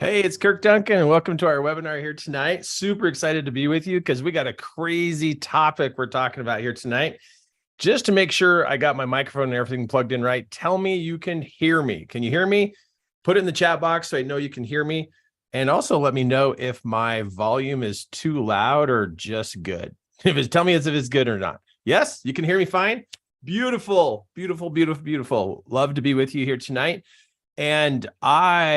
Hey, it's Kirk Duncan, and welcome to our webinar here tonight. Super excited to be with you because we got a crazy topic we're talking about here tonight. Just to make sure I got my microphone and everything plugged in right, tell me you can hear me. Can you hear me? Put it in the chat box so I know you can hear me. And also let me know if my volume is too loud or just good. Tell me if it's good or not. Yes, you can hear me fine. Beautiful, beautiful, beautiful, beautiful. Love to be with you here tonight. And I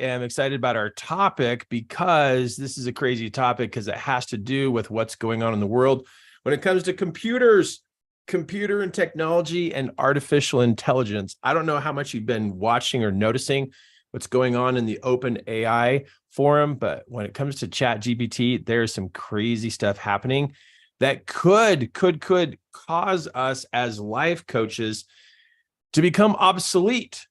am excited about our topic because this is a crazy topic because it has to do with what's going on in the world when it comes to computers, computer and technology, and artificial intelligence. I don't know how much you've been watching or noticing what's going on in the open AI forum, but when it comes to ChatGPT, there's some crazy stuff happening that could cause us as life coaches to become obsolete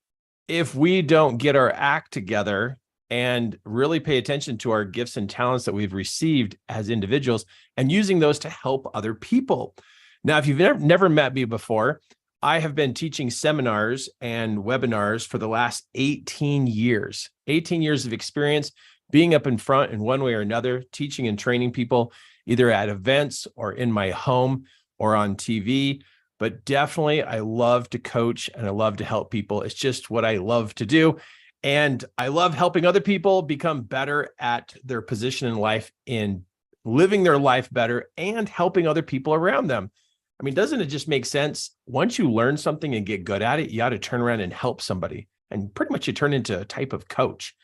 if we don't get our act together and really pay attention to our gifts and talents that we've received as individuals and using those to help other people. Now, if you've never met me before, I have been teaching seminars and webinars for the last 18 years of experience being up in front in one way or another, teaching and training people either at events or in my home or on TV. But definitely, I love to coach and I love to help people. It's just what I love to do. And I love helping other people become better at their position in life, in living their life better and helping other people around them. I mean, doesn't it just make sense? Once you learn something and get good at it, you ought to turn around and help somebody. And pretty much you turn into a type of coach,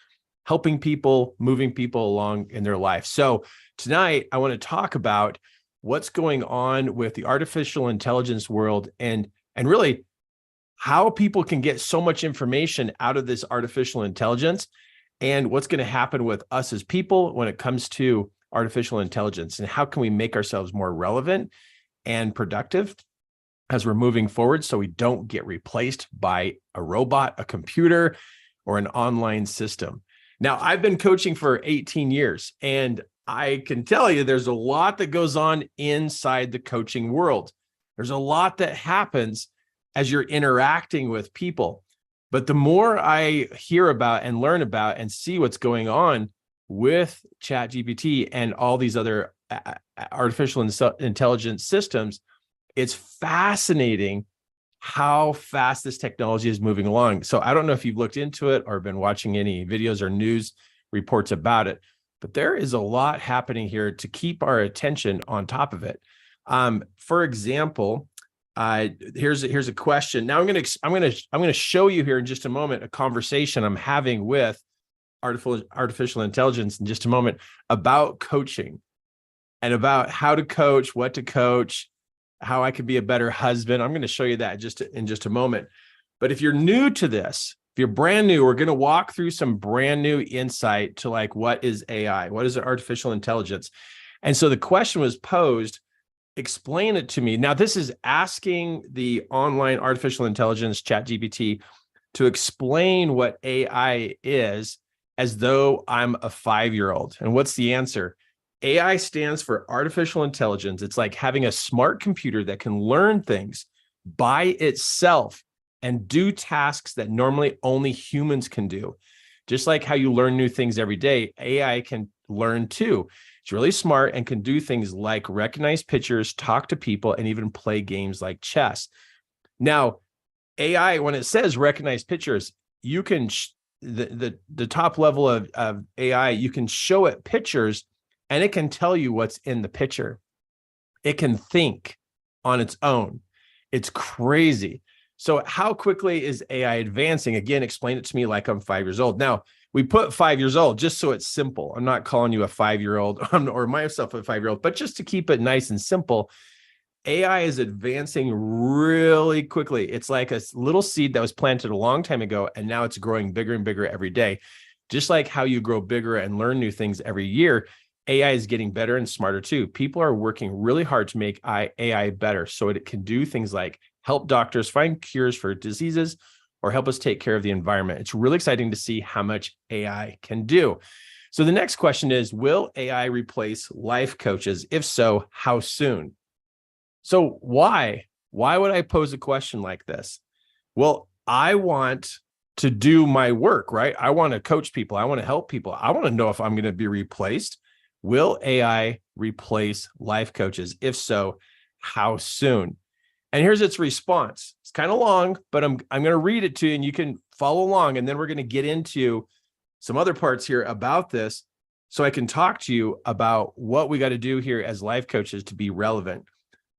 helping people, moving people along in their life. So tonight, I want to talk about what's going on with the artificial intelligence world and really how people can get so much information out of this artificial intelligence and what's going to happen with us as people when it comes to artificial intelligence and how can we make ourselves more relevant and productive as we're moving forward so we don't get replaced by a robot, a computer, or an online system. Now, I've been coaching for 18 years and I can tell you there's a lot that goes on inside the coaching world. There's a lot that happens as you're interacting with people. But the more I hear about and learn about and see what's going on with ChatGPT and all these other artificial intelligence systems, it's fascinating how fast this technology is moving along. So I don't know if you've looked into it or been watching any videos or news reports about it, but there is a lot happening here to keep our attention on top of it. For example, here's a question. Now I'm going to show you here in just a moment a conversation I'm having with artificial intelligence in just a moment about coaching and about how to coach, what to coach, how I could be a better husband. I'm going to show you that in just a moment. But if you're new to this, if you're brand new, we're going to walk through some brand new insight to like, what is AI? What is artificial intelligence? And so the question was posed, explain it to me. Now, this is asking the online artificial intelligence ChatGPT to explain what AI is as though I'm a 5-year-old. And what's the answer? AI stands for artificial intelligence. It's like having a smart computer that can learn things by itself and do tasks that normally only humans can do. Just like how you learn new things every day, AI can learn too. It's really smart and can do things like recognize pictures, talk to people, and even play games like chess. Now, AI, when it says recognize pictures, you can, the top level of AI, you can show it pictures and it can tell you what's in the picture. It can think on its own. It's crazy. So how quickly is AI advancing? Again, explain it to me like I'm 5 years old. Now, we put 5 years old just so it's simple. I'm not calling you a 5-year-old or myself a 5-year-old, but just to keep it nice and simple, AI is advancing really quickly. It's like a little seed that was planted a long time ago, and now it's growing bigger and bigger every day. Just like how you grow bigger and learn new things every year, AI is getting better and smarter too. People are working really hard to make AI better so it can do things like help doctors find cures for diseases or help us take care of the environment. It's really exciting to see how much AI can do. So the next question is, will AI replace life coaches? If so, how soon? So why would I pose a question like this? Well, I want to do my work, right? I want to coach people. I want to help people. I want to know if I'm going to be replaced. Will AI replace life coaches? If so, how soon? And here's its response. It's kind of long, but I'm going to read it to you and you can follow along. And then we're going to get into some other parts here about this so I can talk to you about what we got to do here as life coaches to be relevant.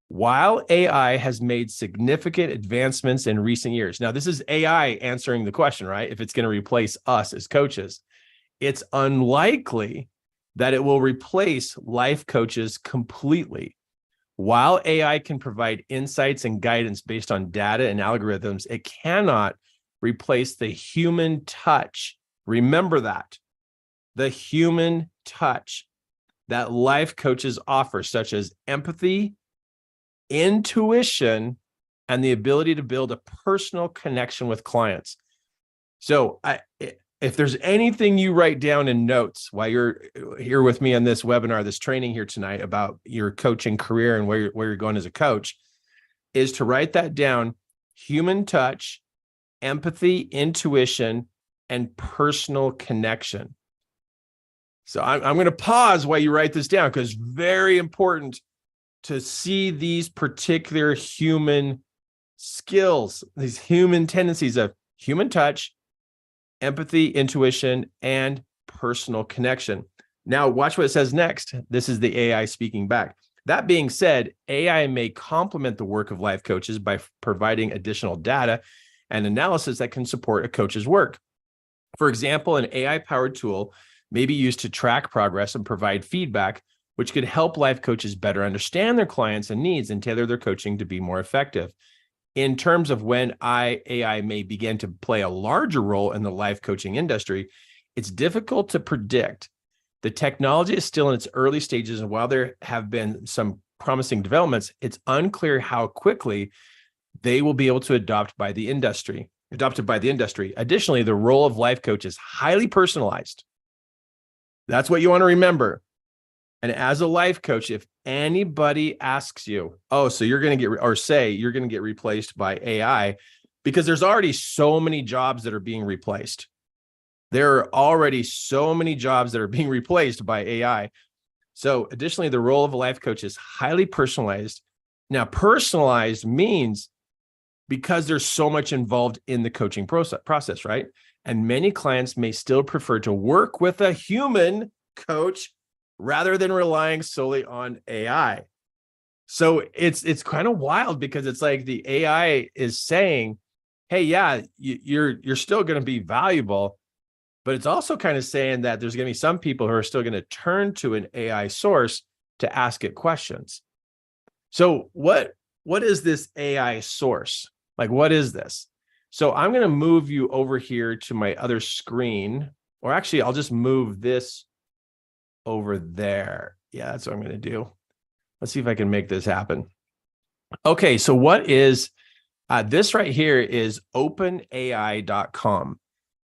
While AI has made significant advancements in recent years, now this is AI answering the question, right? If it's going to replace us as coaches, it's unlikely that it will replace life coaches completely. While AI can provide insights and guidance based on data and algorithms, it cannot replace the human touch. Remember that. The human touch that life coaches offer, such as empathy, intuition, and the ability to build a personal connection with clients. So if there's anything you write down in notes while you're here with me on this webinar, this training here tonight about your coaching career and where you're going as a coach, is to write that down: human touch, empathy, intuition, and personal connection. So I'm going to pause while you write this down, because it's very important to see these particular human skills, these human tendencies of human touch, empathy, intuition, and personal connection. Now, watch what it says next. This is the AI speaking back. That being said, AI may complement the work of life coaches by providing additional data and analysis that can support a coach's work. For example, an AI-powered tool may be used to track progress and provide feedback, which could help life coaches better understand their clients and needs and tailor their coaching to be more effective. In terms of when AI may begin to play a larger role in the life coaching industry, it's difficult to predict. The technology is still in its early stages, and while there have been some promising developments, it's unclear how quickly they will be able to adopted by the industry. Additionally, the role of life coach is highly personalized. That's what you want to remember. And as a life coach, if anybody asks you, oh, so you're going to get, or say you're going to get replaced by AI, because there's already so many jobs that are being replaced. There are already so many jobs that are being replaced by AI. So additionally, the role of a life coach is highly personalized. Now, personalized means because there's so much involved in the coaching process, right? And many clients may still prefer to work with a human coach rather than relying solely on AI. So it's kind of wild, because it's like the AI is saying, hey, yeah, you're still going to be valuable, but it's also kind of saying that there's going to be some people who are still going to turn to an AI source to ask it questions. So what is this AI source? Like, what is this? So I'm going to move you over here to my other screen, or actually I'll just move this over there. Yeah, that's what I'm going to do. Let's see if I can make this happen. Okay, so what is this right here is openai.com.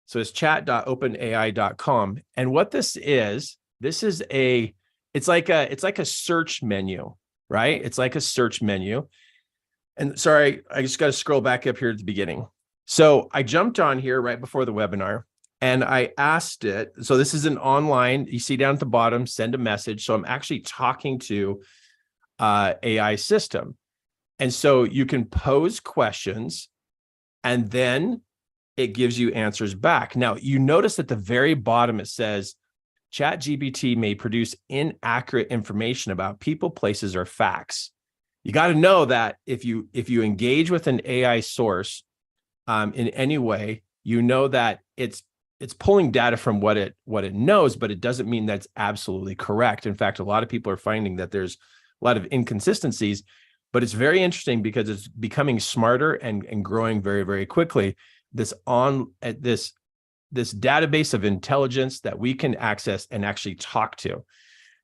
So it's chat.openai.com. And what this is it's like a search menu, right? It's like a search menu. And sorry, I just got to scroll back up here at the beginning. So I jumped on here right before the webinar, and I asked it. So this is an online, you see down at the bottom, send a message. So I'm actually talking to AI system. And so you can pose questions, and then it gives you answers back. Now, you notice at the very bottom, it says, ChatGPT may produce inaccurate information about people, places, or facts. You got to know that if you engage with an AI source in any way, you know that it's pulling data from what it knows, but it doesn't mean that's absolutely correct. In fact, a lot of people are finding that there's a lot of inconsistencies, but it's very interesting because it's becoming smarter and growing very, very quickly. This database of intelligence that we can access and actually talk to.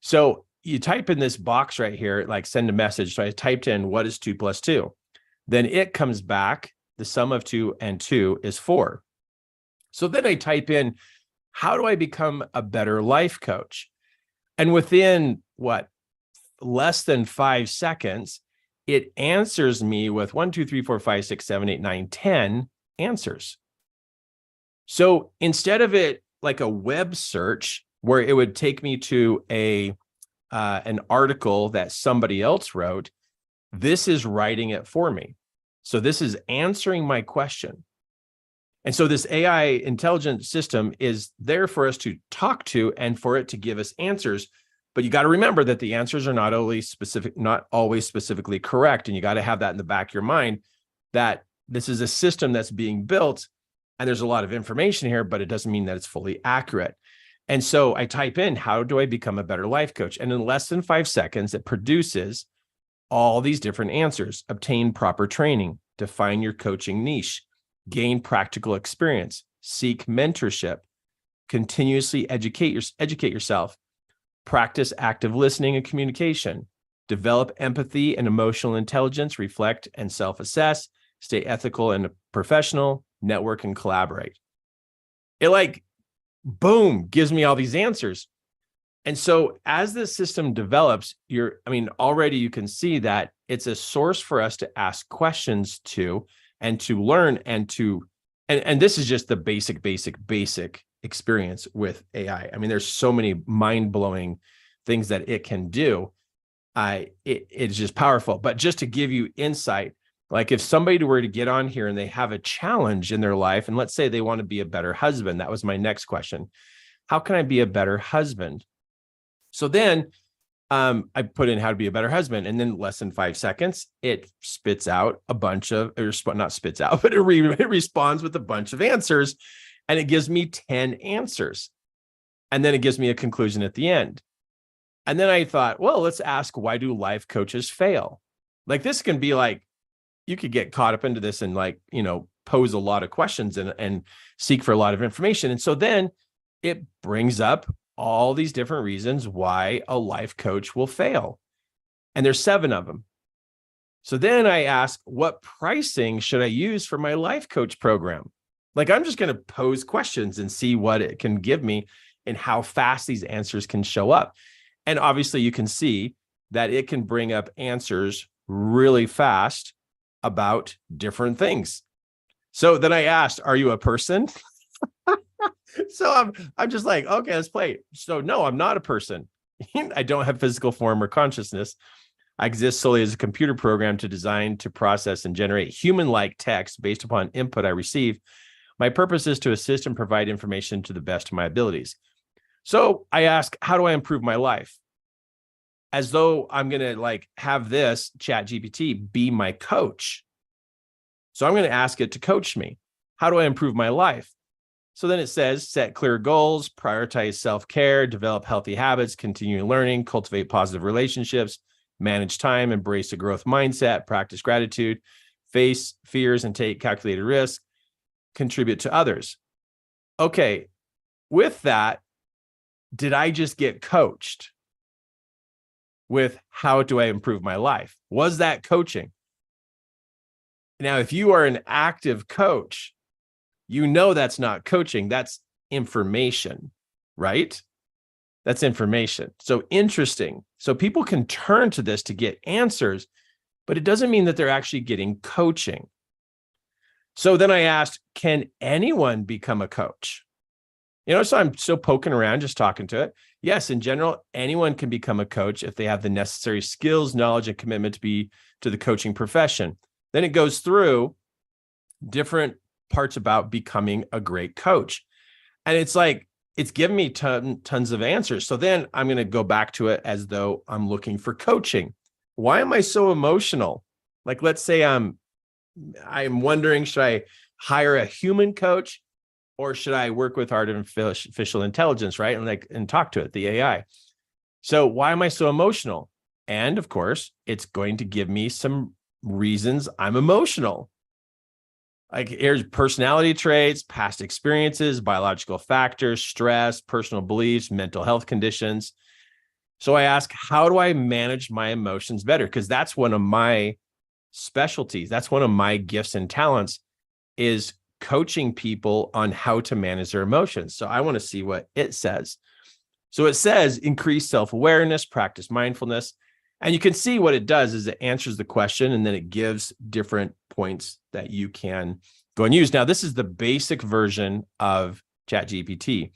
So you type in this box right here, like send a message. So I typed in, what is 2 + 2? Then it comes back, the sum of 2 and 2 is 4. So then I type in, how do I become a better life coach? And within less than 5 seconds, it answers me with 1, 2, 3, 4, 5, 6, 7, 8, 9, 10 answers. So instead of it like a web search where it would take me to an article that somebody else wrote, this is writing it for me. So this is answering my question. And so this AI intelligent system is there for us to talk to and for it to give us answers. But you got to remember that the answers are not always specifically correct. And you got to have that in the back of your mind, that this is a system that's being built and there's a lot of information here, but it doesn't mean that it's fully accurate. And so I type in, how do I become a better life coach? And in less than 5 seconds, it produces all these different answers. Obtain proper training, define your coaching niche, gain practical experience, seek mentorship, continuously educate yourself, practice active listening and communication, develop empathy and emotional intelligence, reflect and self-assess, stay ethical and professional, network and collaborate. It like, boom, gives me all these answers. And so as this system develops, already you can see that it's a source for us to ask questions to and to learn and this is just the basic experience with AI. I mean, there's so many mind-blowing things that it can do. It's just powerful. But just to give you insight, like if somebody were to get on here and they have a challenge in their life, and let's say they want to be a better husband, that was my next question. How can I be a better husband? So then I put in how to be a better husband, and then less than 5 seconds, it spits out a bunch of, not spits out, but it responds with a bunch of answers, and it gives me 10 answers. And then it gives me a conclusion at the end. And then I thought, well, let's ask, why do life coaches fail? Like this can be like, you could get caught up into this and like, pose a lot of questions and seek for a lot of information. And so then it brings up all these different reasons why a life coach will fail. And there's 7 of them. So then I ask, what pricing should I use for my life coach program? Like, I'm just going to pose questions and see what it can give me and how fast these answers can show up. And obviously you can see that it can bring up answers really fast about different things. So then I asked, are you a person? So I'm just like, okay, let's play. So no, I'm not a person. I don't have physical form or consciousness. I exist solely as a computer program to design, to process, and generate human-like text based upon input I receive. My purpose is to assist and provide information to the best of my abilities. So I ask, how do I improve my life? As though I'm going to like have this ChatGPT be my coach. So I'm going to ask it to coach me. How do I improve my life? So then it says, set clear goals, prioritize self-care, develop healthy habits, continue learning, cultivate positive relationships, manage time, embrace a growth mindset, practice gratitude, face fears and take calculated risks, contribute to others. Okay, with that, did I just get coached with how do I improve my life? Was that coaching? Now, if you are an active coach, you know that's not coaching, that's information, right? That's information. So interesting. So people can turn to this to get answers, but it doesn't mean that they're actually getting coaching. So then I asked, can anyone become a coach? So I'm still poking around, just talking to it. Yes, in general, anyone can become a coach if they have the necessary skills, knowledge, and commitment to the coaching profession. Then it goes through different parts about becoming a great coach. And it's like, it's given me tons of answers. So then I'm going to go back to it as though I'm looking for coaching. Why am I so emotional? Like, let's say I'm wondering, should I hire a human coach or should I work with artificial intelligence, right? And talk to it, the AI. So why am I so emotional? And of course, it's going to give me some reasons I'm emotional. Like here's personality traits, past experiences, biological factors, stress, personal beliefs, mental health conditions. So I ask, how do I manage my emotions better? Because that's one of my specialties. That's one of my gifts and talents, is coaching people on how to manage their emotions. So I want to see what it says. So it says increase self-awareness, practice mindfulness. And you can see what it does is it answers the question and then it gives different points that you can go and use. Now, this is the basic version of ChatGPT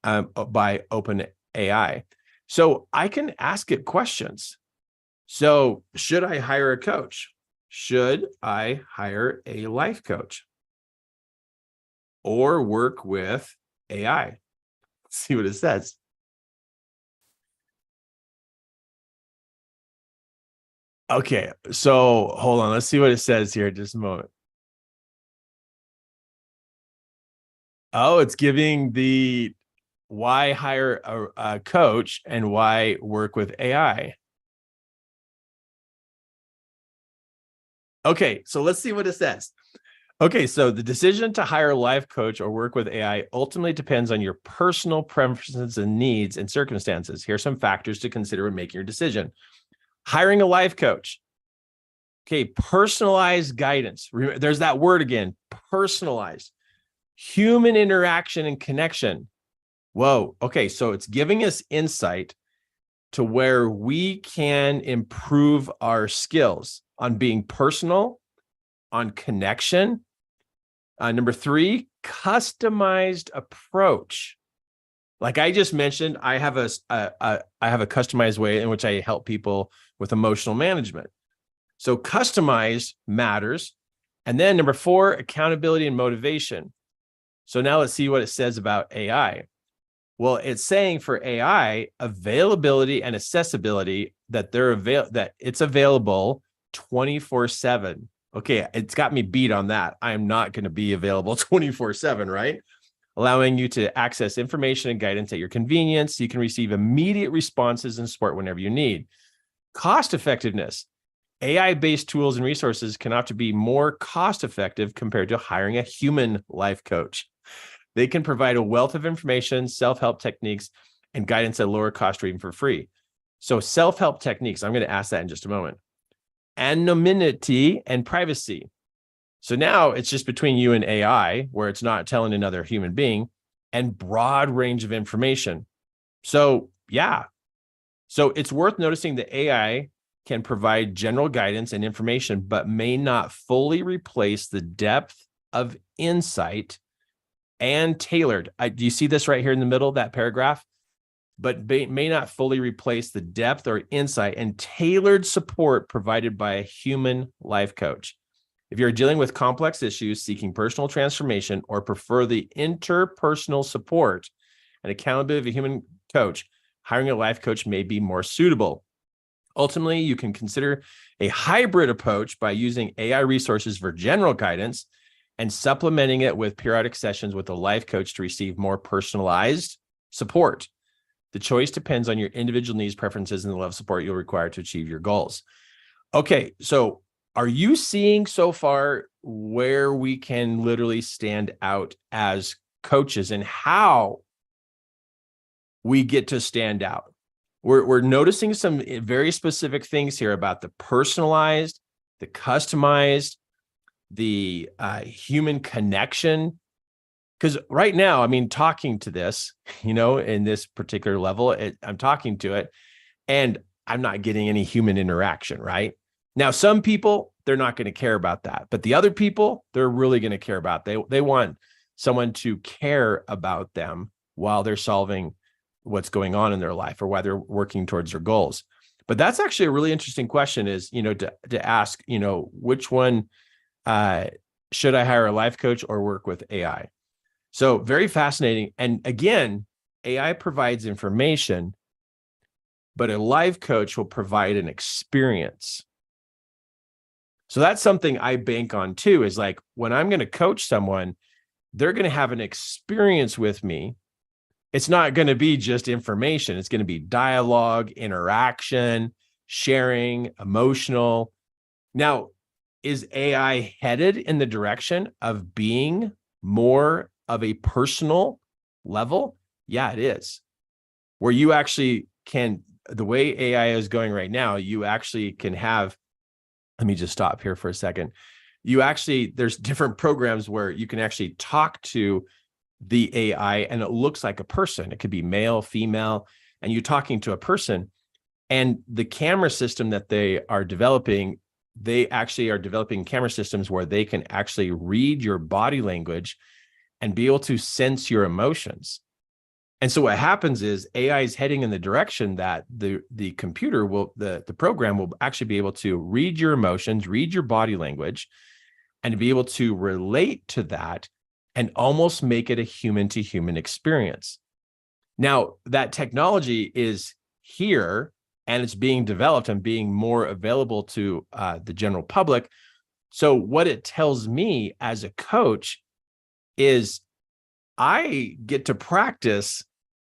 by OpenAI. So I can ask it questions. So should I hire a coach? Should I hire a life coach or work with AI? Let's see what it says. Okay, so hold on. Let's see what it says here. Just a moment. Oh, it's giving the why hire a coach and why work with AI. Okay, so let's see what it says. Okay, so the decision to hire a life coach or work with AI ultimately depends on your personal preferences and needs and circumstances. Here are some factors to consider when making your decision. Hiring a life coach. Okay, personalized guidance. There's that word again, personalized. Human interaction and connection. Whoa, okay, so it's giving us insight to where we can improve our skills on being personal, on connection. Number 3, customized approach. Like I just mentioned, I have a customized way in which I help people with emotional management. So customized matters. And then number 4, accountability and motivation. So now let's see what it says about AI. Well, it's saying for AI, availability and accessibility, that it's available 24/7. Okay, it's got me beat on that. I am not going to be available 24/7, right? Allowing you to access information and guidance at your convenience. You can receive immediate responses and support whenever you need. Cost effectiveness. AI-based tools and resources can often be more cost-effective compared to hiring a human life coach. They can provide a wealth of information, self-help techniques, and guidance at lower cost or even for free. So self-help techniques, I'm going to ask that in just a moment. Anonymity and privacy. So now it's just between you and AI, where it's not telling another human being, and broad range of information. So yeah. So it's worth noticing that AI can provide general guidance and information, but may not fully replace the depth of insight and tailored. Do you see this right here in the middle, that paragraph? But may not fully replace the depth or insight and tailored support provided by a human life coach. If you're dealing with complex issues, seeking personal transformation, or prefer the interpersonal support and accountability of a human coach, hiring a life coach may be more suitable. Ultimately, you can consider a hybrid approach by using AI resources for general guidance and supplementing it with periodic sessions with a life coach to receive more personalized support. The choice depends on your individual needs, preferences, and the level of support you'll require to achieve your goals. Okay, so are you seeing so far where we can literally stand out as coaches and how we get to stand out? We're noticing some very specific things here about the personalized, the customized, the human connection. Because right now, I mean, talking to this, in this particular level, I'm talking to it and I'm not getting any human interaction, right? Now, some people, they're not going to care about that, but the other people, they're really going to care about. They want someone to care about them while they're solving what's going on in their life or while they're working towards their goals. But that's actually a really interesting question is, to ask, which one should I hire a life coach or work with AI? So very fascinating. And again, AI provides information, but a life coach will provide an experience. So that's something I bank on too, is like when I'm going to coach someone, they're going to have an experience with me. It's not going to be just information. It's going to be dialogue, interaction, sharing, emotional. Now, is AI headed in the direction of being more of a personal level? Yeah, it is. Where you actually can, the way AI is going right now, you actually can have, let me just stop here for a second. There's different programs where you can actually talk to the AI and it looks like a person. It could be male, female, and you're talking to a person. And the camera system that they are developing they actually are developing camera systems where they can actually read your body language and be able to sense your emotions. And so what happens is AI is heading in the direction that the computer will, the program will actually be able to read your emotions, read your body language, and be able to relate to that and almost make it a human to human experience. Now, that technology is here and it's being developed and being more available to the general public. So what it tells me as a coach is I get to practice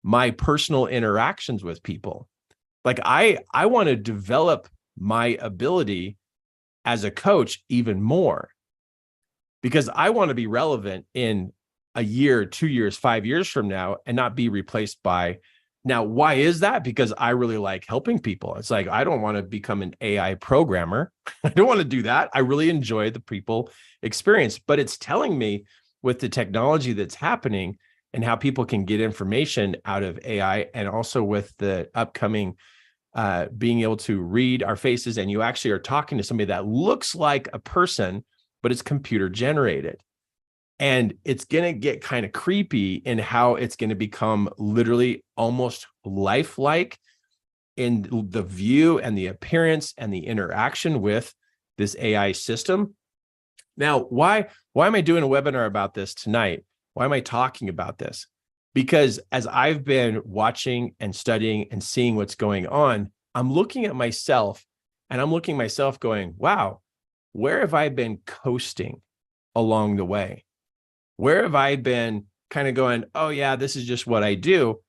my personal interactions with people. Like I want to develop my ability as a coach even more, because I want to be relevant in a year, 2 years, 5 years from now and not be replaced by. Now, why is that? Because I really like helping people. It's like, I don't want to become an AI programmer. I don't want to do that. I really enjoy the people experience, but it's telling me with the technology that's happening and how people can get information out of AI, and also with the upcoming being able to read our faces, and you actually are talking to somebody that looks like a person, but it's computer generated. And it's going to get kind of creepy in how it's going to become literally almost lifelike in the view and the appearance and the interaction with this AI system. Now, why am I doing a webinar about this tonight? Why am I talking about this? Because as I've been watching and studying and seeing what's going on, I'm looking at myself and I'm looking at myself going, wow, where have I been coasting along the way? Where have I been kind of going, oh yeah, this is just what I do,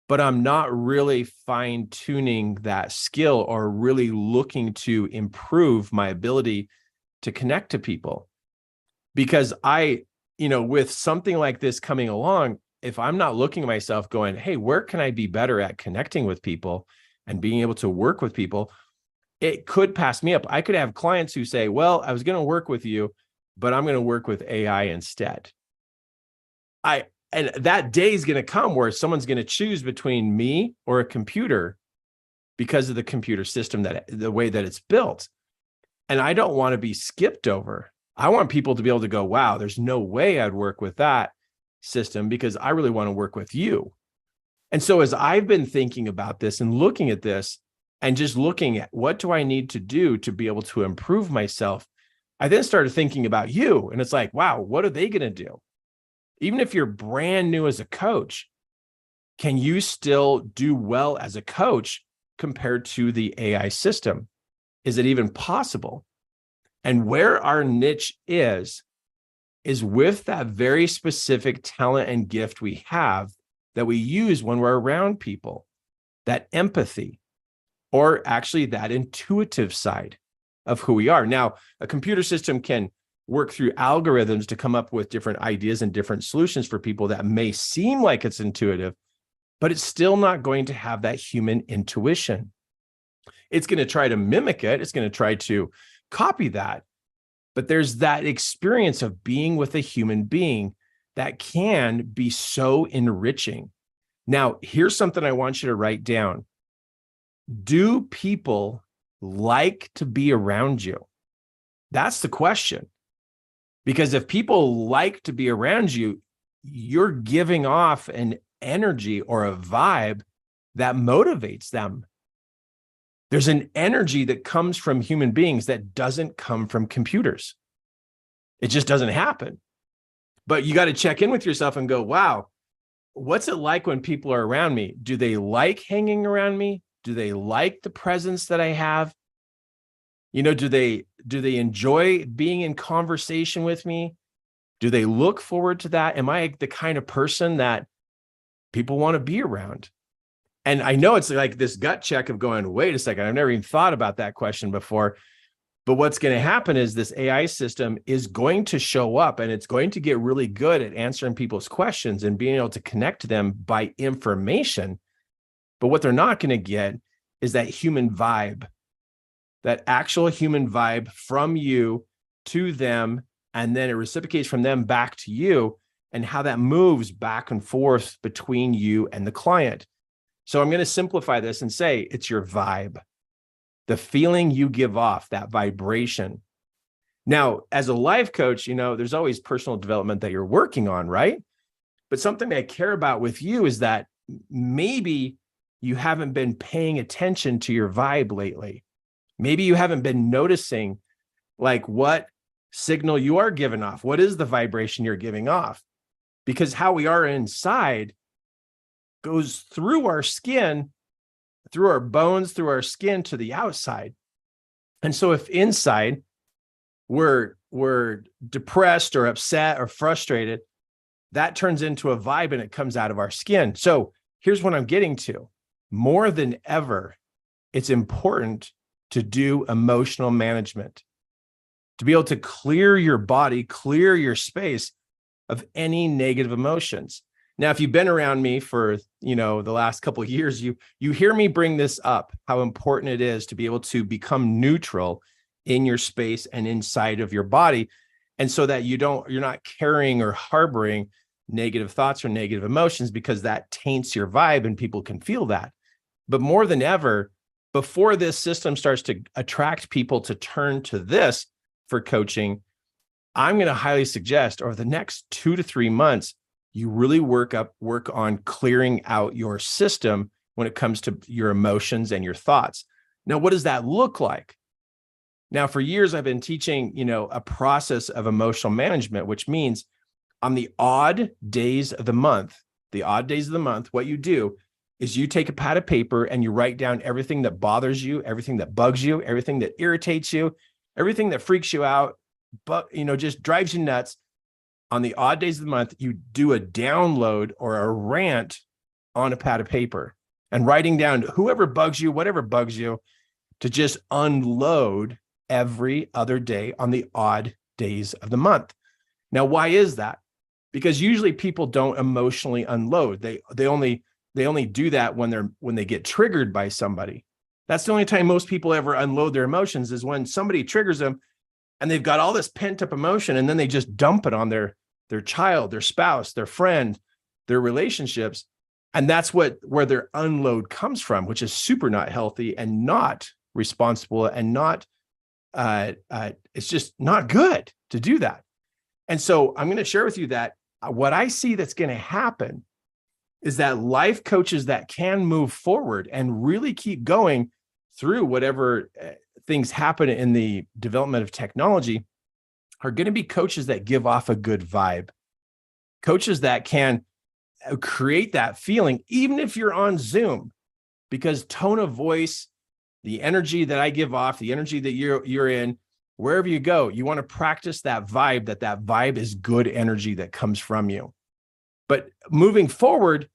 but I'm not really fine tuning that skill or really looking to improve my ability to connect to people? Because with something like this coming along, if I'm not looking at myself going, hey, where can I be better at connecting with people and being able to work with people, it could pass me up. I could have clients who say, well, I was going to work with you, but I'm going to work with AI instead. And that day is going to come where someone's going to choose between me or a computer because of the computer system, that the way that it's built. And I don't want to be skipped over. I want people to be able to go, wow, there's no way I'd work with that system because I really want to work with you. And so as I've been thinking about this and looking at this and just looking at what do I need to do to be able to improve myself, I then started thinking about you. And it's like, wow, what are they going to do? Even if you're brand new as a coach, can you still do well as a coach compared to the AI system? Is it even possible? And where our niche is with that very specific talent and gift we have that we use when we're around people, that empathy, or actually that intuitive side of who we are. Now, a computer system can work through algorithms to come up with different ideas and different solutions for people that may seem like it's intuitive, but it's still not going to have that human intuition. It's going to try to mimic it. It's going to try to copy that. But there's that experience of being with a human being that can be so enriching. Now, here's something I want you to write down. Do people like to be around you? That's the question. Because if people like to be around you, you're giving off an energy or a vibe that motivates them. There's an energy that comes from human beings that doesn't come from computers. It just doesn't happen. But you got to check in with yourself and go, wow, what's it like when people are around me? Do they like hanging around me? Do they like the presence that I have? Do they enjoy being in conversation with me? Do they look forward to that? Am I the kind of person that people want to be around? And I know it's like this gut check of going, wait a second, I've never even thought about that question before. But what's going to happen is this AI system is going to show up and it's going to get really good at answering people's questions and being able to connect to them by information. But what they're not going to get is that human vibe, that actual human vibe from you to them, and then it reciprocates from them back to you, and how that moves back and forth between you and the client. So I'm going to simplify this and say it's your vibe. the feeling you give off, that vibration. Now, as a life coach, there's always personal development that you're working on, right? But something I care about with you is that maybe you haven't been paying attention to your vibe lately. Maybe you haven't been noticing like what signal you are giving off. What is the vibration you're giving off? Because how we are inside goes through our skin, through our bones, through our skin to the outside. And so if inside we're depressed or upset or frustrated, that turns into a vibe and it comes out of our skin. So here's what I'm getting to. More than ever, it's important to do emotional management, to be able to clear your body, clear your space of any negative emotions. Now, if you've been around me for, the last couple of years, you hear me bring this up, how important it is to be able to become neutral in your space and inside of your body. And so that you're not carrying or harboring negative thoughts or negative emotions, because that taints your vibe and people can feel that. But more than ever, before this system starts to attract people to turn to this for coaching, I'm going to highly suggest over the next 2 to 3 months, you really work on clearing out your system when it comes to your emotions and your thoughts. Now, what does that look like? Now, for years, I've been teaching, a process of emotional management, which means on the odd days of the month, what you do is you take a pad of paper and you write down everything that bothers you, everything that bugs you, everything that irritates you, everything that freaks you out, but, just drives you nuts. On the odd days of the month, you do a download or a rant on a pad of paper and writing down whoever bugs you, whatever bugs you, to just unload every other day on the odd days of the month. Now, why is that? Because usually people don't emotionally unload. They only do that when they get triggered by somebody. That's the only time most people ever unload their emotions, is when somebody triggers them and they've got all this pent up emotion, and then they just dump it on their child, their spouse, their friend, their relationships. And that's where their unload comes from, which is super not healthy and not responsible, and not it's just not good to do that. And so I'm going to share with you that what I see that's going to happen is that life coaches that can move forward and really keep going through whatever things happen in the development of technology are going to be coaches that give off a good vibe, coaches that can create that feeling, even if you're on Zoom, because tone of voice, the energy that I give off, the energy that you're in, wherever you go, you want to practice that vibe, that vibe is good energy that comes from you. But moving forward,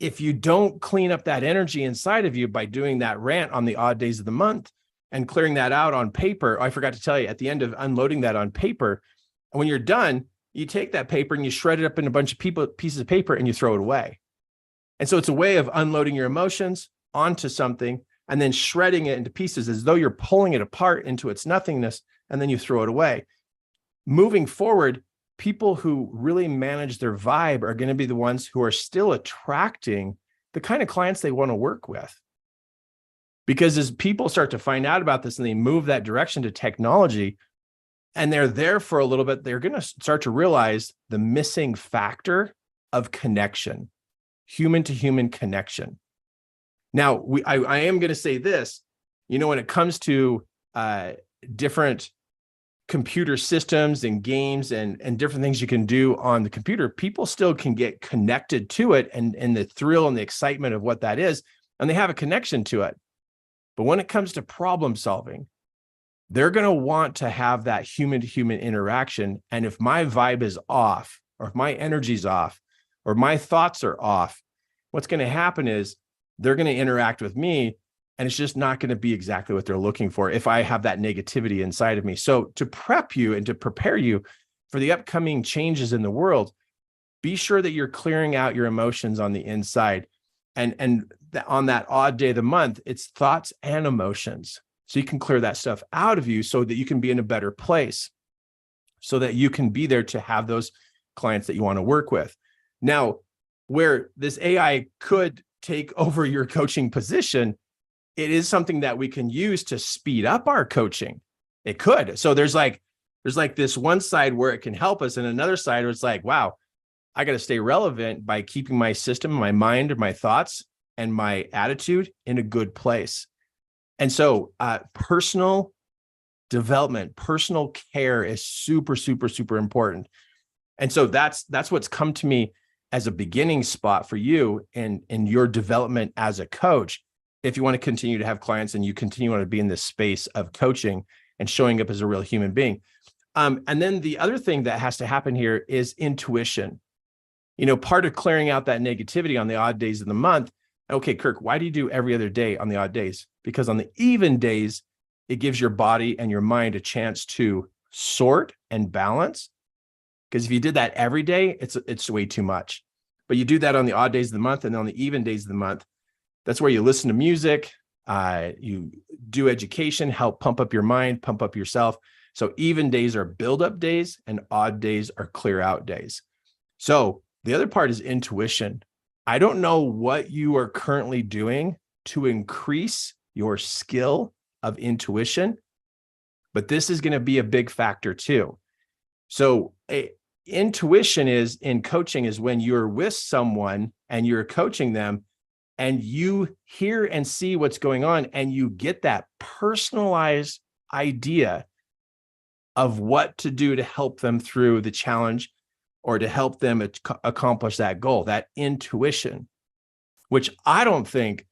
if you don't clean up that energy inside of you by doing that rant on the odd days of the month and clearing that out on paper, I forgot to tell you, at the end of unloading that on paper, when you're done, you take that paper and you shred it up in a bunch of pieces of paper and you throw it away. And so it's a way of unloading your emotions onto something and then shredding it into pieces as though you're pulling it apart into its nothingness, and then you throw it away. Moving forward, people who really manage their vibe are going to be the ones who are still attracting the kind of clients they want to work with. Because as people start to find out about this and they move that direction to technology, and they're there for a little bit, they're going to start to realize the missing factor of connection, human to human connection. Now, I am going to say this, when it comes to different computer systems and games and different things you can do on the computer, people still can get connected to it and the thrill and the excitement of what that is, and they have a connection to it. But when it comes to problem solving, they're going to want to have that human to human interaction. And if my vibe is off, or if my energy's off, or my thoughts are off, what's going to happen is they're going to interact with me, and it's just not going to be exactly what they're looking for if I have that negativity inside of me. So to prep you and to prepare you for the upcoming changes in the world, be sure that you're clearing out your emotions on the inside. And on that odd day of the month, it's thoughts and emotions. So you can clear that stuff out of you so that you can be in a better place, so that you can be there to have those clients that you want to work with. Now, where this AI could take over your coaching position it is something that we can use to speed up our coaching. It could. So there's like this one side where it can help us, and another side where it's like, wow, I got to stay relevant by keeping my system, my mind, and my thoughts and my attitude in a good place. And so personal development, personal care is super, super, super important. And so that's what's come to me as a beginning spot for you in your development as a coach. If you want to continue to have clients and you continue to be in this space of coaching and showing up as a real human being. And then the other thing that has to happen here is intuition. Part of clearing out that negativity on the odd days of the month. Okay, Kirk, why do you do every other day on the odd days? Because on the even days, it gives your body and your mind a chance to sort and balance. Because if you did that every day, it's way too much. But you do that on the odd days of the month, and on the even days of the month, that's where you listen to music, you do education, help pump up your mind, pump up yourself. So even days are build-up days, and odd days are clear-out days. So the other part is intuition. I don't know what you are currently doing to increase your skill of intuition, but this is going to be a big factor too. So intuition is in coaching is when you're with someone and you're coaching them and you hear and see what's going on and you get that personalized idea of what to do to help them through the challenge or to help them accomplish that goal, that intuition, which I don't think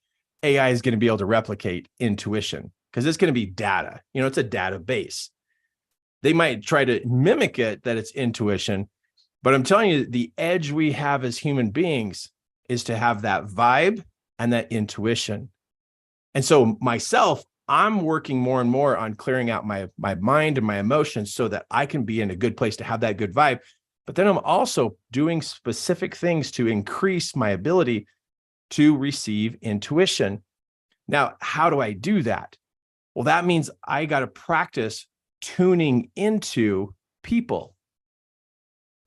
AI is going to be able to replicate intuition because it's going to be data. It's a database. They might try to mimic it that it's intuition, but I'm telling you, the edge we have as human beings is to have that vibe and that intuition. And so myself, I'm working more and more on clearing out my mind and my emotions so that I can be in a good place to have that good vibe. But then I'm also doing specific things to increase my ability to receive intuition. Now, how do I do that? Well, that means I got to practice tuning into people.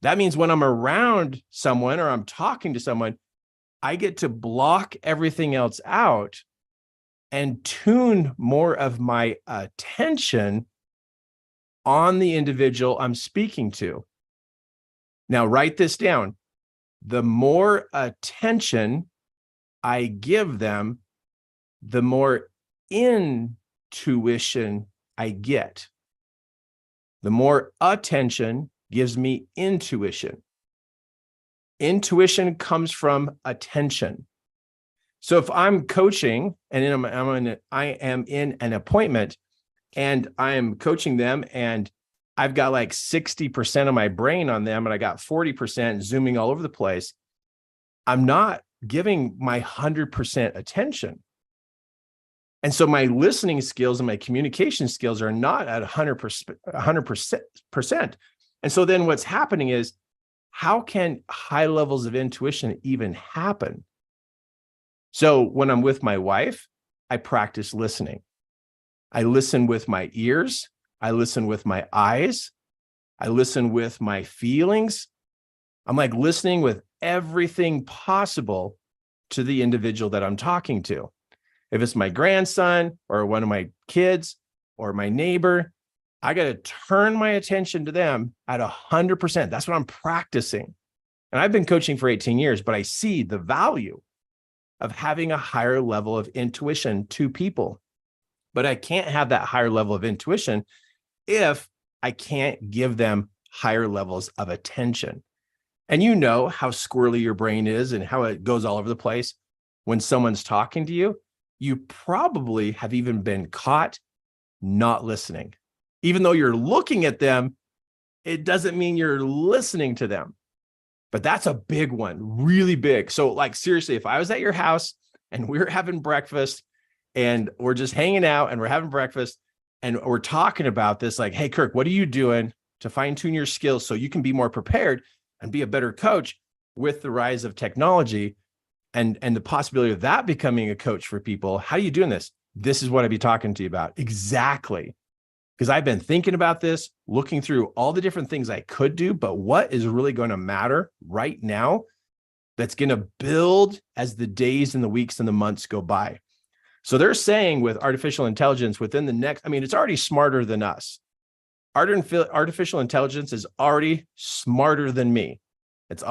That means when I'm around someone or I'm talking to someone, I get to block everything else out and tune more of my attention on the individual I'm speaking to. Now, write this down. The more attention I give them, the more intuition I get. The more attention gives me intuition. Intuition comes from attention. So if I'm coaching and I am in an appointment and I am coaching them and I've got like 60% of my brain on them and I got 40% zooming all over the place, I'm not giving my 100% attention. And so my listening skills and my communication skills are not at 100%. And so then what's happening is, how can high levels of intuition even happen? So when I'm with my wife, I practice listening. I listen with my ears. I listen with my eyes. I listen with my feelings. I'm like listening with everything possible to the individual that I'm talking to. If it's my grandson or one of my kids or my neighbor, I got to turn my attention to them at 100%. That's what I'm practicing. And I've been coaching for 18 years, but I see the value of having a higher level of intuition to people. But I can't have that higher level of intuition if I can't give them higher levels of attention. And you know how squirrely your brain is and how it goes all over the place. When someone's talking to you, you probably have even been caught not listening. Even though you're looking at them, it doesn't mean you're listening to them. But that's a big one, really big. So like, seriously, if I was at your house and we're having breakfast and we're just hanging out and we're having breakfast and we're talking about this, like, hey, Kirk, what are you doing to fine tune your skills so you can be more prepared and be a better coach with the rise of technology and the possibility of that becoming a coach for people? How are you doing this? This is what I'd be talking to you about. Exactly. Because I've been thinking about this, looking through all the different things I could do, but what is really going to matter right now that's going to build as the days and the weeks and the months go by. So they're saying with artificial intelligence within the next, I mean, it's already smarter than us. Artificial intelligence is already smarter than me. It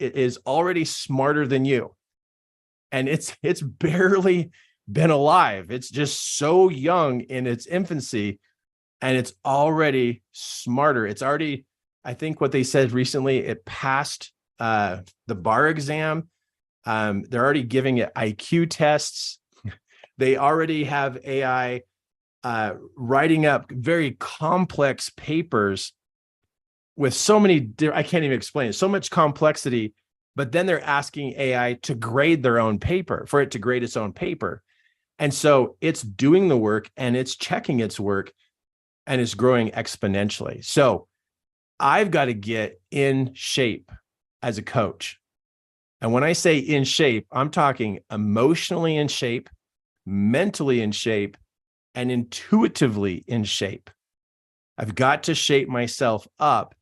is already smarter than you. And it's barely been alive. It's just so young in its infancy, and it's already smarter. It's already, I think what they said recently, it passed the bar exam. They're already giving it IQ tests. They already have AI writing up very complex papers with so many, I can't even explain it, so much complexity, but then they're asking AI to grade their own paper, for it to grade its own paper. And so it's doing the work and it's checking its work and it's growing exponentially. So I've got to get in shape as a coach. And when I say in shape, I'm talking emotionally in shape, mentally in shape, and intuitively in shape. I've got to shape myself up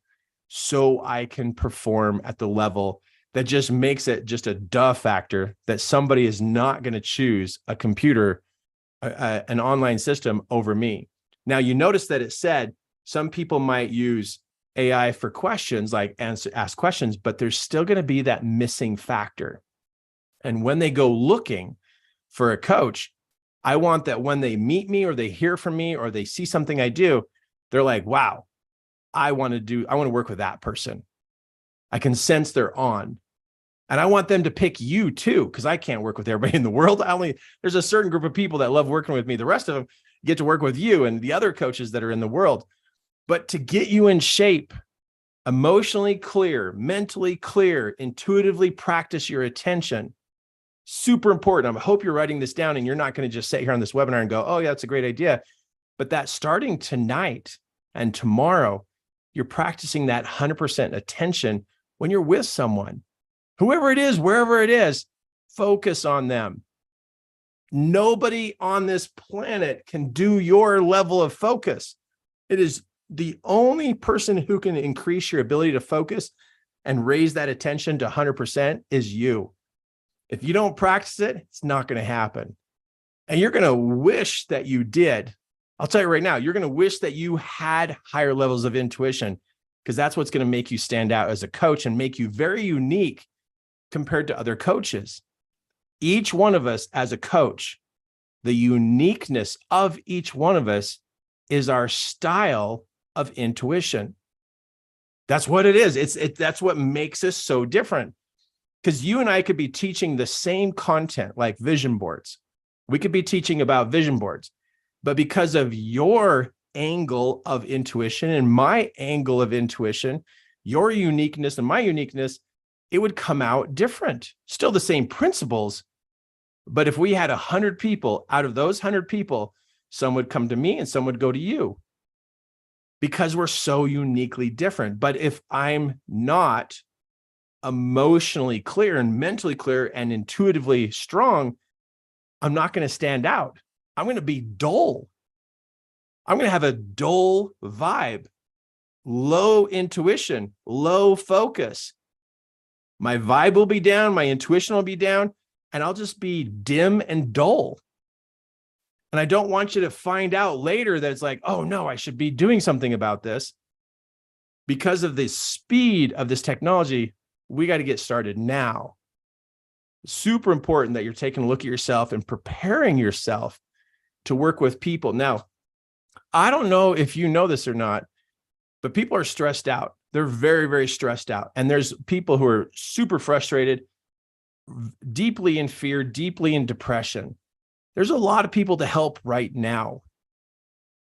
so I can perform at the level that just makes it just a duh factor that somebody is not going to choose a computer, an online system over me. Now, you notice that it said some people might use AI for questions, like ask questions, but there's still going to be that missing factor. And when they go looking for a coach, I want that when they meet me or they hear from me or they see something I do, they're like, wow, I want to work with that person. I can sense they're on. And I want them to pick you too, because I can't work with everybody in the world. There's a certain group of people that love working with me. The rest of them get to work with you and the other coaches that are in the world. But to get you in shape, emotionally clear, mentally clear, intuitively practice your attention. Super important. I hope you're writing this down and you're not going to just sit here on this webinar and go, oh yeah, that's a great idea. But that starting tonight and tomorrow, you're practicing that 100% attention when you're with someone, whoever it is, wherever it is, focus on them. Nobody on this planet can do your level of focus. It is the only person who can increase your ability to focus and raise that attention to 100% is you. If you don't practice it, it's not going to happen. And you're going to wish that you did. I'll tell you right now, you're going to wish that you had higher levels of intuition, because that's what's going to make you stand out as a coach and make you very unique compared to other coaches. Each one of us as a coach, the uniqueness of each one of us is our style of intuition. That's what it is. That's what makes us so different. Because you and I could be teaching the same content, like vision boards. We could be teaching about vision boards, but because of your angle of intuition and my angle of intuition, your uniqueness and my uniqueness, it would come out different. Still the same principles, but if we had 100 people, out of those 100 people, some would come to me and some would go to you, because we're so uniquely different. But if I'm not emotionally clear and mentally clear and intuitively strong, I'm not going to stand out. I'm going to be dull. I'm going to have a dull vibe, low intuition, low focus. My vibe will be down, my intuition will be down, and I'll just be dim and dull. And I don't want you to find out later that it's like, oh no, I should be doing something about this. Because of the speed of this technology, we got to get started now. Super important that you're taking a look at yourself and preparing yourself to work with people. Now, I don't know if you know this or not, but people are stressed out. They're very, very stressed out. And there's people who are super frustrated, deeply in fear, deeply in depression. There's a lot of people to help right now.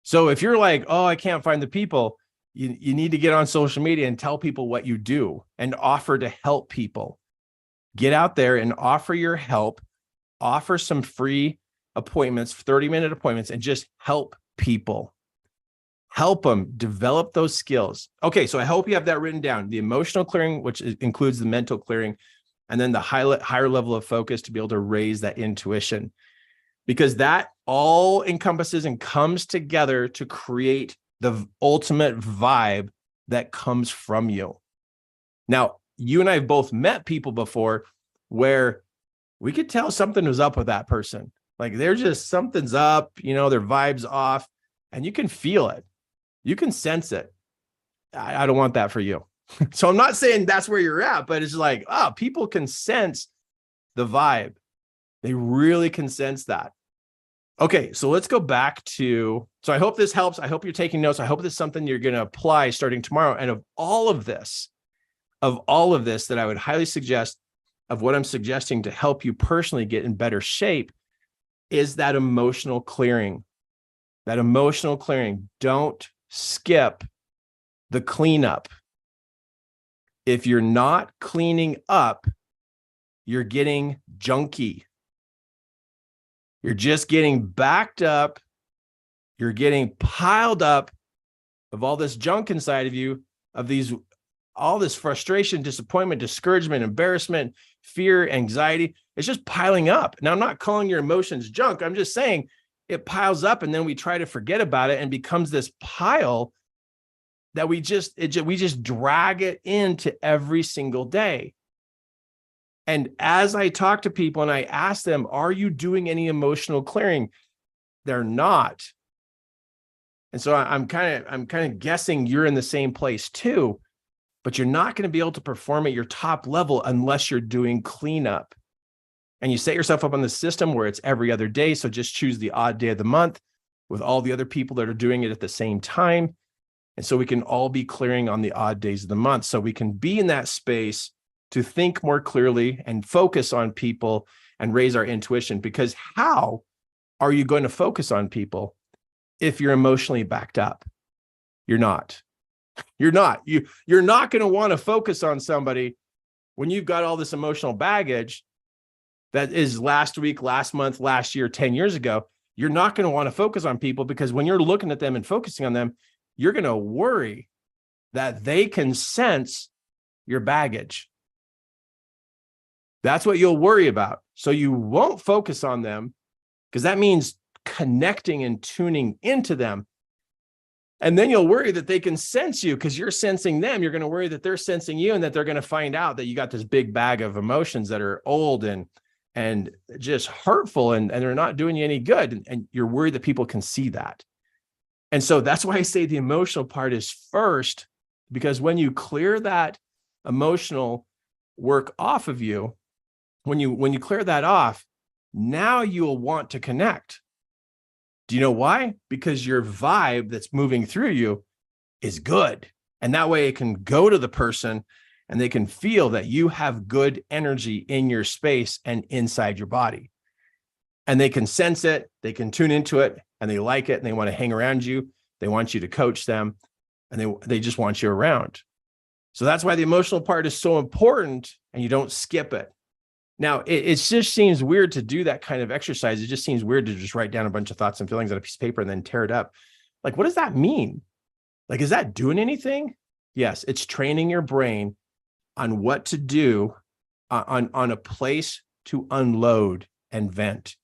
So if you're like, oh, I can't find the people, you need to get on social media and tell people what you do and offer to help people. Get out there and offer your help, offer some free appointments, 30-minute appointments, and just help people. Help them develop those skills. Okay, so I hope you have that written down. The emotional clearing, which includes the mental clearing, and then the higher level of focus to be able to raise that intuition. Because that all encompasses and comes together to create the ultimate vibe that comes from you. Now, you and I have both met people before where we could tell something was up with that person. Like they're just something's up, their vibe's off, and you can feel it. You can sense it. I don't want that for you. So I'm not saying that's where you're at, but it's like, people can sense the vibe. They really can sense that. Okay, so let's go back to, so I hope this helps. I hope you're taking notes. I hope this is something you're going to apply starting tomorrow. And of all of this that I would highly suggest, of what I'm suggesting to help you personally get in better shape, is that emotional clearing. That emotional clearing. Don't skip the cleanup. If you're not cleaning up, you're getting junky. You're just getting backed up. You're getting piled up of all this junk inside of you, of all this frustration, disappointment, discouragement, embarrassment, fear, anxiety. It's just piling up. Now, I'm not calling your emotions junk. I'm just saying it piles up, and then we try to forget about it and becomes this pile that we just drag it into every single day. And as I talk to people and I ask them, are you doing any emotional clearing? They're not. And so I'm kind of guessing you're in the same place too, but you're not going to be able to perform at your top level unless you're doing cleanup. And you set yourself up on the system where it's every other day. So just choose the odd day of the month with all the other people that are doing it at the same time. And so we can all be clearing on the odd days of the month. So we can be in that space to think more clearly and focus on people and raise our intuition. Because how are you going to focus on people if you're emotionally backed up? You're not. You're not. You're not going to want to focus on somebody when you've got all this emotional baggage that is last week, last month, last year, 10 years ago. You're not going to want to focus on people because when you're looking at them and focusing on them, you're going to worry that they can sense your baggage. That's what you'll worry about. So you won't focus on them because that means connecting and tuning into them. And then you'll worry that they can sense you because you're sensing them. You're going to worry that they're sensing you and that they're going to find out that you got this big bag of emotions that are old and just hurtful and they're not doing you any good. And you're worried that people can see that. And so that's why I say the emotional part is first, because when you clear that emotional work off of you, when you clear that off, now you'll want to connect. Do you know why? Because your vibe that's moving through you is good. And that way it can go to the person and they can feel that you have good energy in your space and inside your body. And they can sense it, they can tune into it, and they like it, and they want to hang around you. They want you to coach them, and they just want you around. So that's why the emotional part is so important, and you don't skip it. Now, it just seems weird to do that kind of exercise. It just seems weird to just write down a bunch of thoughts and feelings on a piece of paper and then tear it up. Like, what does that mean? Like, is that doing anything? Yes, it's training your brain on what to do, on a place to unload and vent.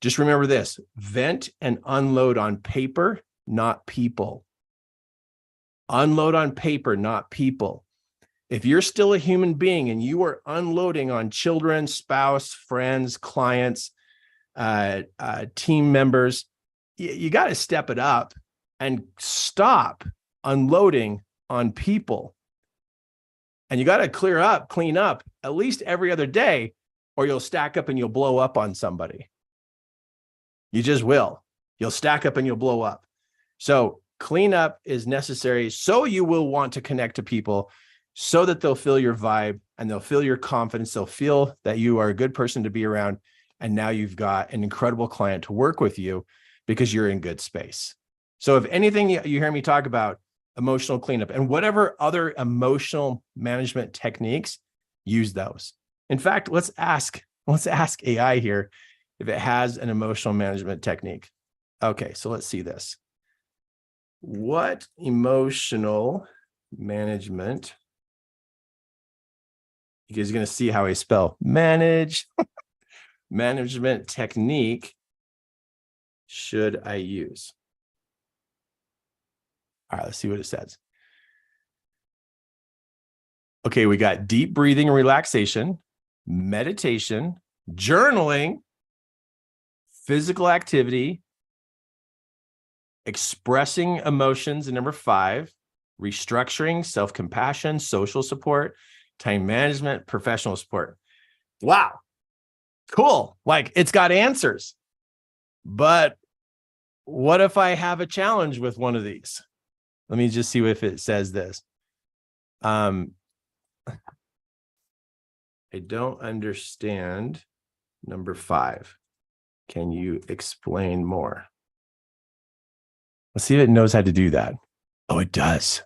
Just remember this: vent and unload on paper, not people. Unload on paper, not people. If you're still a human being and you are unloading on children, spouse, friends, clients, team members, you got to step it up and stop unloading on people. And you got to clean up at least every other day, or you'll stack up and you'll blow up on somebody. You just will. You'll stack up and you'll blow up. So cleanup is necessary so you will want to connect to people, so that they'll feel your vibe and they'll feel your confidence. They'll feel that you are a good person to be around. And now you've got an incredible client to work with you because you're in good space. So if anything you hear me talk about emotional cleanup and whatever other emotional management techniques, use those. In fact, let's ask AI here if it has an emotional management technique. Okay, so let's see this. What emotional management? You guys are going to see how I spell management technique should I use? All right, let's see what it says. Okay, we got deep breathing and relaxation, meditation, journaling, physical activity, expressing emotions, and number 5, restructuring, self-compassion, social support, time management, professional support. Wow. Cool. Like, it's got answers. But what if I have a challenge with one of these? Let me just see if it says this. I don't understand number 5. Can you explain more? Let's see if it knows how to do that. Oh, it does.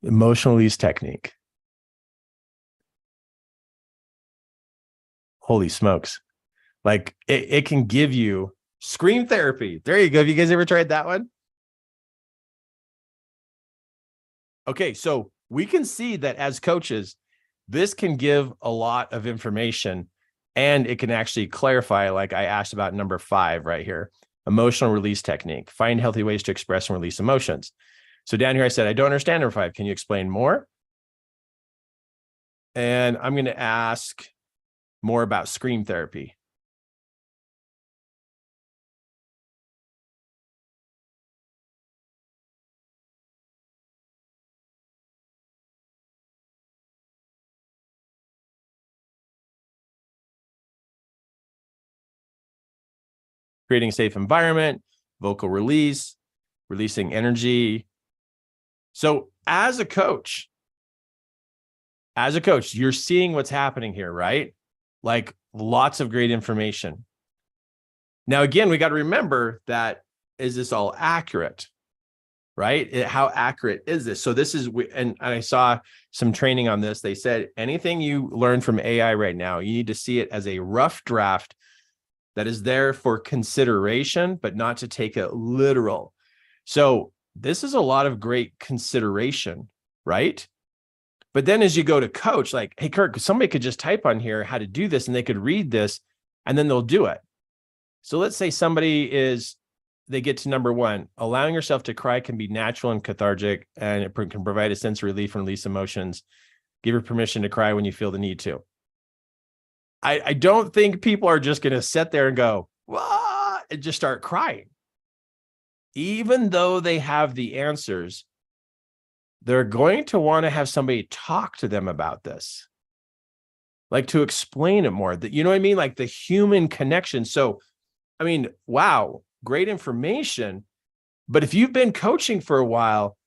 Emotional release technique. Holy smokes. Like, it can give you scream therapy. There you go. Have you guys ever tried that one? Okay, so we can see that as coaches, this can give a lot of information, and it can actually clarify, like I asked about number 5 right here, emotional release technique. Find healthy ways to express and release emotions. So down here, I said, I don't understand number 5. Can you explain more? And I'm going to ask more about scream therapy. Creating a safe environment, vocal release, releasing energy. So as a coach, you're seeing what's happening here, right? Like, lots of great information. Now, again, we got to remember that, is this all accurate, right? How accurate is this? So this is, and I saw some training on this. They said anything you learn from AI right now, you need to see it as a rough draft that is there for consideration, but not to take it literal. So this is a lot of great consideration, right? But then as you go to coach, like, hey, Kirk, somebody could just type on here how to do this, and they could read this, and then they'll do it. So let's say they get to number 1, allowing yourself to cry can be natural and cathartic, and it can provide a sense of relief and release emotions. Give her permission to cry when you feel the need to. I don't think people are just going to sit there and go, "What?" and just start crying. Even though they have the answers, they're going to want to have somebody talk to them about this, like to explain it more. That, you know what I mean? Like the human connection. So, I mean, wow, great information. But if you've been coaching for a while,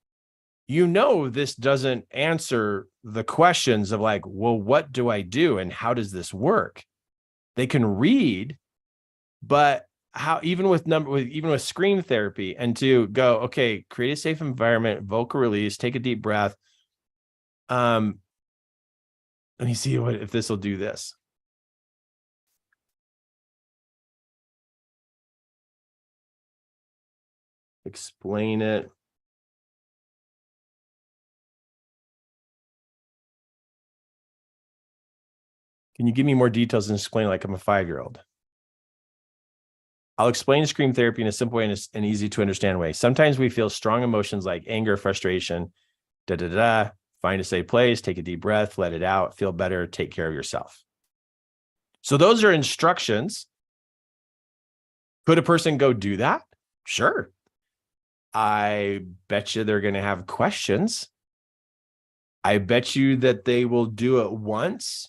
you know this doesn't answer the questions of like, well, what do I do and how does this work? They can read, but how, even with scream therapy, and to go, okay, create a safe environment, vocal release, take a deep breath. Let me see if this will do this. Explain it. Can you give me more details and explain like I'm a 5-year-old? I'll explain scream therapy in a simple way and an easy to understand way. Sometimes we feel strong emotions like anger, frustration, Find a safe place, take a deep breath, let it out, feel better, take care of yourself. So those are instructions. Could a person go do that? Sure. I bet you they're going to have questions. I bet you that they will do it once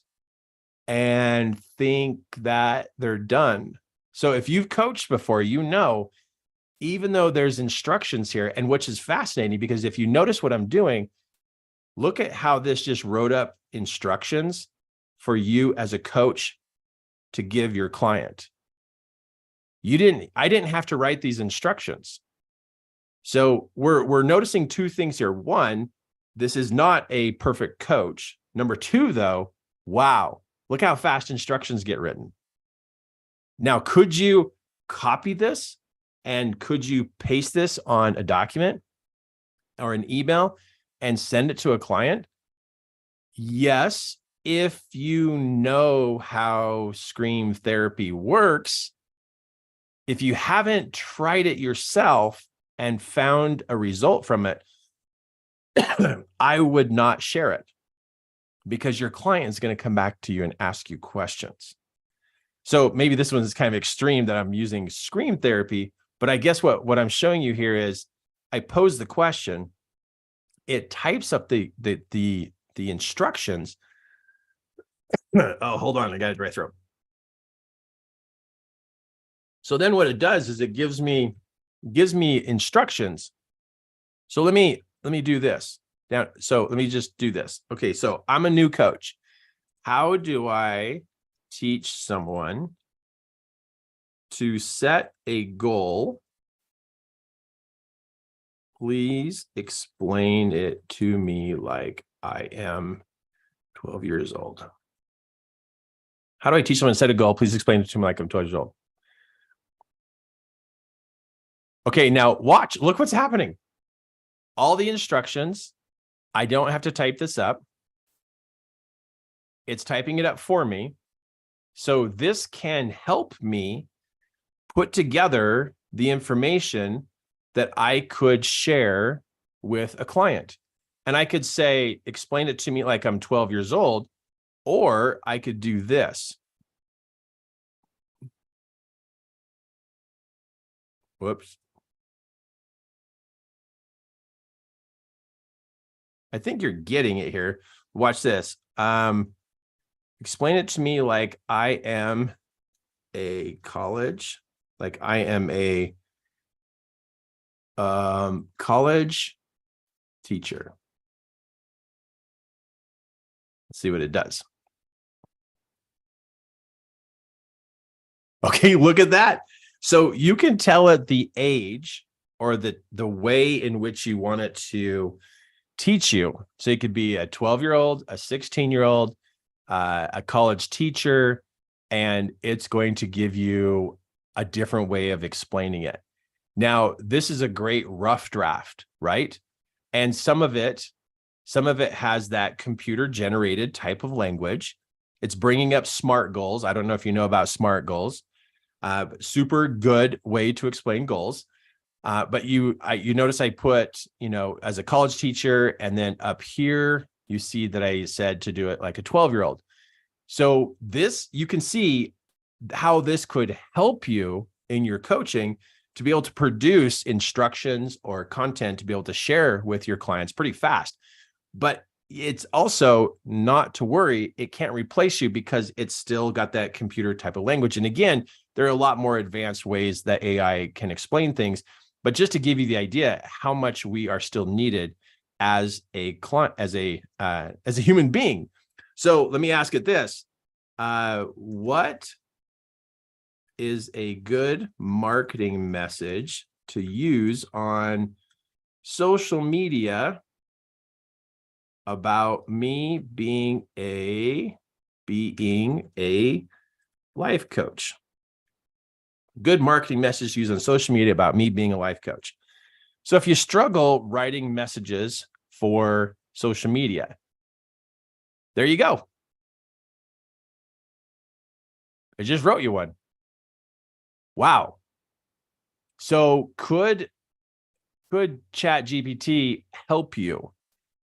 and think that they're done. So if you've coached before, you know, even though there's instructions here, and which is fascinating, because if you notice what I'm doing, look at how this just wrote up instructions for you as a coach to give your client. I didn't have to write these instructions. So we're noticing 2 things here. 1, this is not a perfect coach. Number 2, though, wow, look how fast instructions get written. Now, could you copy this and could you paste this on a document or an email and send it to a client? Yes, if you know how scream therapy works. If you haven't tried it yourself and found a result from it, I would not share it, because your client is going to come back to you and ask you questions. So maybe this one's kind of extreme that I'm using scream therapy, but I guess what I'm showing you here is I pose the question, it types up the instructions. Oh, hold on, I got a dry throat. So then what it does is it gives me instructions. So let me do this. Now, so let me just do this. Okay, so I'm a new coach. How do I teach someone to set a goal? Please explain it to me like I am 12 years old. How do I teach someone to set a goal? Please explain it to me like I'm 12 years old. Okay, now watch. Look what's happening. All the instructions. I don't have to type this up. It's typing it up for me. So this can help me put together the information that I could share with a client. And I could say, explain it to me like I'm 12 years old, or I could do this. Whoops. I think you're getting it here. Watch this. Explain it to me like I am a college, like I am a college teacher. Let's see what it does. Okay, look at that. So you can tell it the age or the way in which you want it to teach you. So it could be a 12-year-old, a 16-year-old, a college teacher, and it's going to give you a different way of explaining it. Now, this is a great rough draft, right? And some of it has that computer generated type of language. It's bringing up SMART goals. I don't know if you know about SMART goals. Super good way to explain goals. But you notice I put, as a college teacher, and then up here, you see that I said to do it like a 12-year-old. So this, you can see how this could help you in your coaching to be able to produce instructions or content to be able to share with your clients pretty fast. But it's also not to worry, it can't replace you because it's still got that computer type of language. And again, there are a lot more advanced ways that AI can explain things. But just to give you the idea how much we are still needed as a client, as a human being. So let me ask it this: what is a good marketing message to use on social media about me being a life coach? Good marketing message used on social media about me being a life coach. So if you struggle writing messages for social media, there you go. I just wrote you one. Wow. So could ChatGPT help you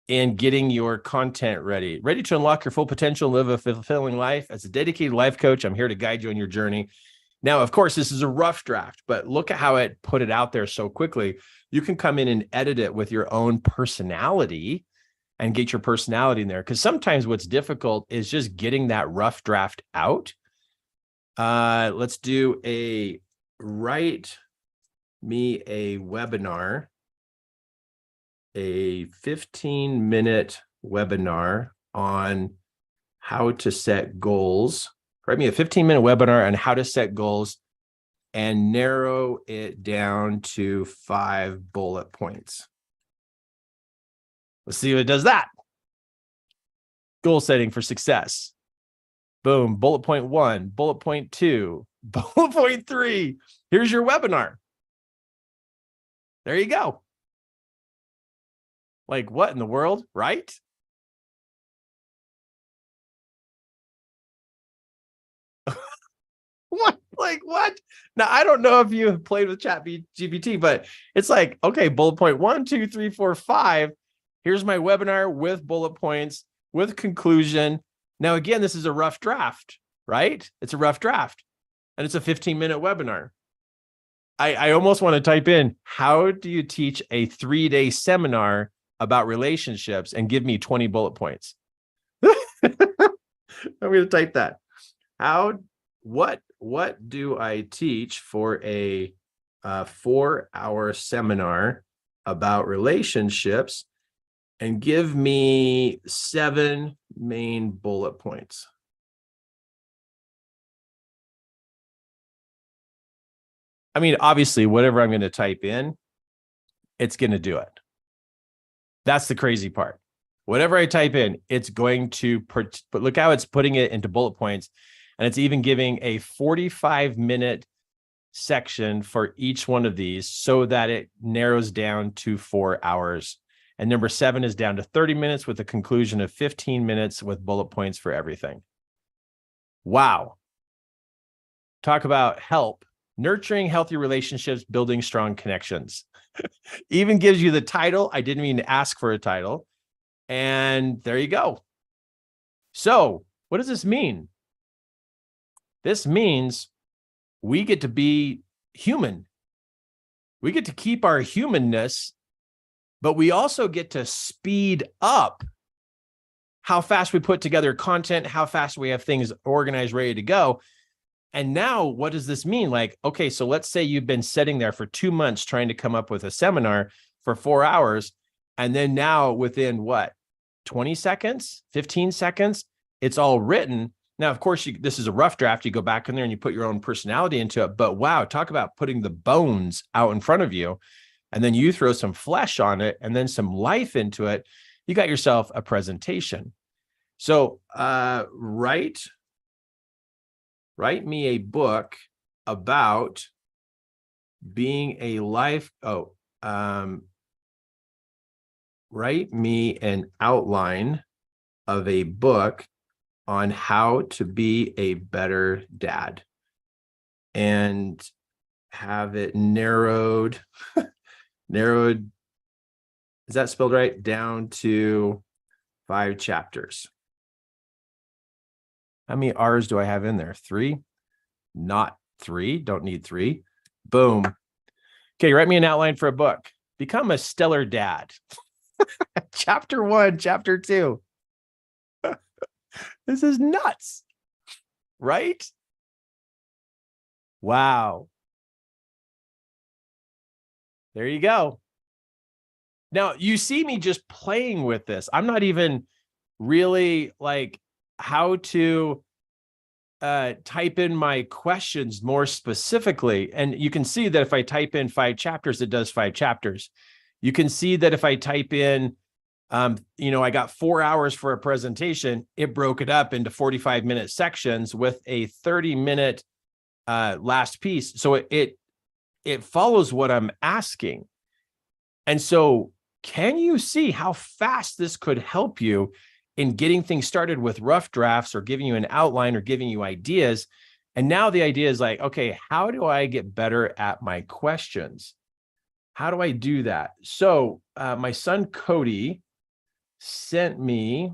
in getting your content ready to unlock your full potential, live a fulfilling life? As a dedicated life coach, I'm here to guide you on your journey. Now, of course, this is a rough draft, but look at how it put it out there so quickly. You can come in and edit it with your own personality and get your personality in there. Because sometimes what's difficult is just getting that rough draft out. Let's do write me a webinar, a 15-minute webinar on how to set goals. Write me a 15-minute webinar on how to set goals and narrow it down to 5 bullet points. Let's see if it does that. Goal setting for success. Boom. Bullet point 1, bullet point 2, bullet point 3. Here's your webinar. There you go. Like, what in the world, right? What? Like, what? Now, I don't know if you have played with ChatGPT, but it's like, okay, bullet point 1, 2, 3, 4, 5. Here's my webinar with bullet points, with conclusion. Now, again, this is a rough draft, right? It's a rough draft and it's a 15-minute webinar. I almost want to type in, how do you teach a 3-day seminar about relationships and give me 20 bullet points? I'm going to type that. What do I teach for a 4-hour seminar about relationships and give me 7 main bullet points? I mean, obviously, whatever I'm going to type in, it's going to do it. That's the crazy part. Whatever I type in, it's going to but look how it's putting it into bullet points. And it's even giving a 45-minute section for each one of these so that it narrows down to 4 hours. And number 7 is down to 30 minutes with a conclusion of 15 minutes with bullet points for everything. Wow. Talk about help. Nurturing healthy relationships, building strong connections. Even gives you the title. I didn't even ask for a title. And there you go. So what does this mean? This means we get to be human. We get to keep our humanness, but we also get to speed up how fast we put together content, how fast we have things organized, ready to go. And now what does this mean? Like, okay, so let's say you've been sitting there for 2 months trying to come up with a seminar for 4 hours. And then now within what, 20 seconds, 15 seconds, it's all written. Now, of course, this is a rough draft. You go back in there and you put your own personality into it. But wow, talk about putting the bones out in front of you. And then you throw some flesh on it and then some life into it. You got yourself a presentation. So write me a book about being a life. Write me an outline of a book on how to be a better dad and have it narrowed. Narrowed, is that spelled right? Down to 5 chapters. How many R's do I have in there? 3? Not 3. Don't need 3. Boom. Okay, write me an outline for a book. Become a stellar dad. Chapter 1, chapter 2. This is nuts, right? Wow. There you go. Now, you see me just playing with this. I'm not even really like how to type in my questions more specifically. And you can see that if I type in 5 chapters, it does 5 chapters. You can see that if I type in, I got 4 hours for a presentation, it broke it up into 45-minute sections with a 30-minute last piece. So it follows what I'm asking. And so can you see how fast this could help you in getting things started with rough drafts or giving you an outline or giving you ideas? And now the idea is like, okay, how do I get better at my questions? How do I do that? So my son, Cody, sent me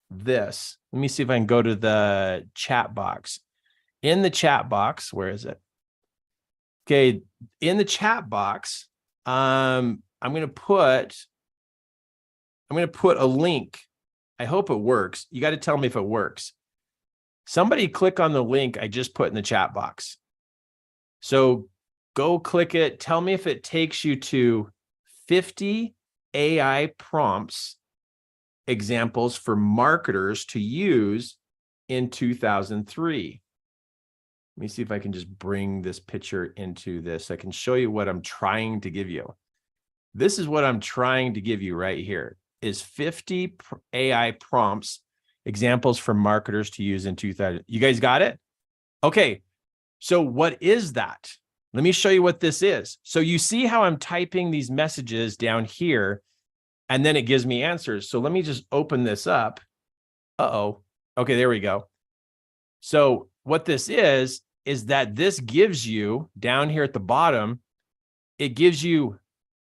this. Let me see if I can go to the chat box. In the chat box, where is it? Okay, in the chat box, I'm going to put a link. I hope it works. You got to tell me if it works. Somebody click on the link I just put in the chat box. So go click it. Tell me if it takes you to 50 AI prompts examples for marketers to use in 2003. Let me see if I can just bring this picture into this. I can show you what I'm trying to give you. This is what I'm trying to give you right here is 50 AI prompts, examples for marketers to use in 2000. You guys got it? Okay. So what is that? Let me show you what this is. So you see how I'm typing these messages down here, and then it gives me answers. So let me just open this up. Uh-oh. Okay, there we go. So what this is that this gives you down here at the bottom, it gives you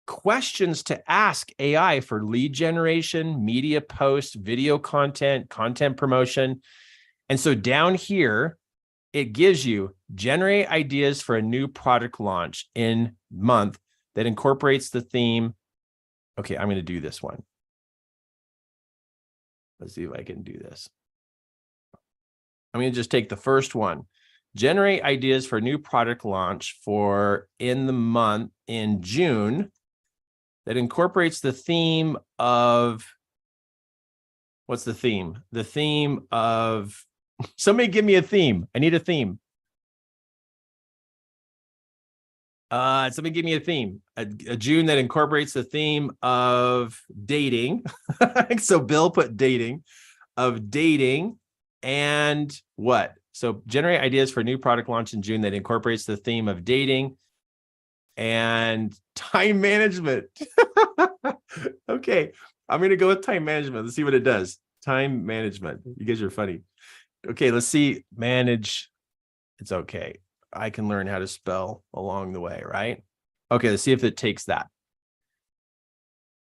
questions to ask AI for lead generation, media posts, video content, content promotion. And so down here, it gives you generate ideas for a new product launch in month that incorporates the theme. Okay, I'm going to do this one. Let's see if I can do this. I'm going to just take the first one. Generate ideas for a new product launch for in the month in June that incorporates the theme of, what's the theme? The theme of, somebody give me a theme. I need a theme. Somebody give me a theme. A June that incorporates the theme of dating. So Bill put dating, of dating and what? So generate ideas for a new product launch in June that incorporates the theme of dating and time management. Okay, I'm going to go with time management. Let's see what it does. Time management. You guys are funny. Okay, let's see. Manage. It's okay. I can learn how to spell along the way, right? Okay, let's see if it takes that.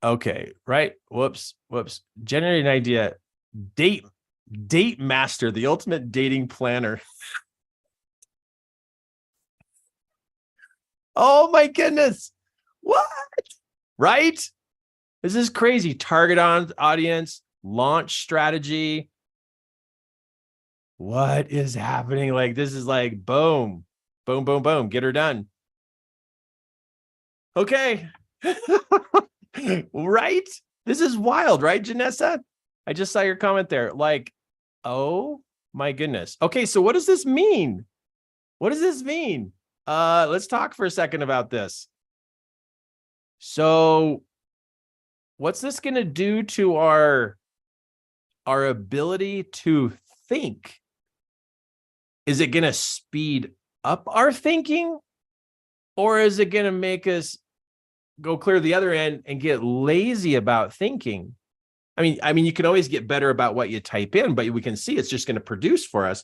Okay, right? Whoops. Generate an idea. Date master, the ultimate dating planner. Oh my goodness. What? Right? This is crazy. Target audience, launch strategy. What is happening? Like, this is like, boom, boom, boom, boom. Get her done. Okay. Right? This is wild, right, Janessa? I just saw your comment there. Like, oh my goodness. Okay, so what does this mean? What does this mean? Let's talk for a second about this. So what's this going to do to our ability to think? Is it going to speed up our thinking, or is it going to make us go clear the other end and get lazy about thinking? I mean, you can always get better about what you type in, but we can see it's just going to produce for us.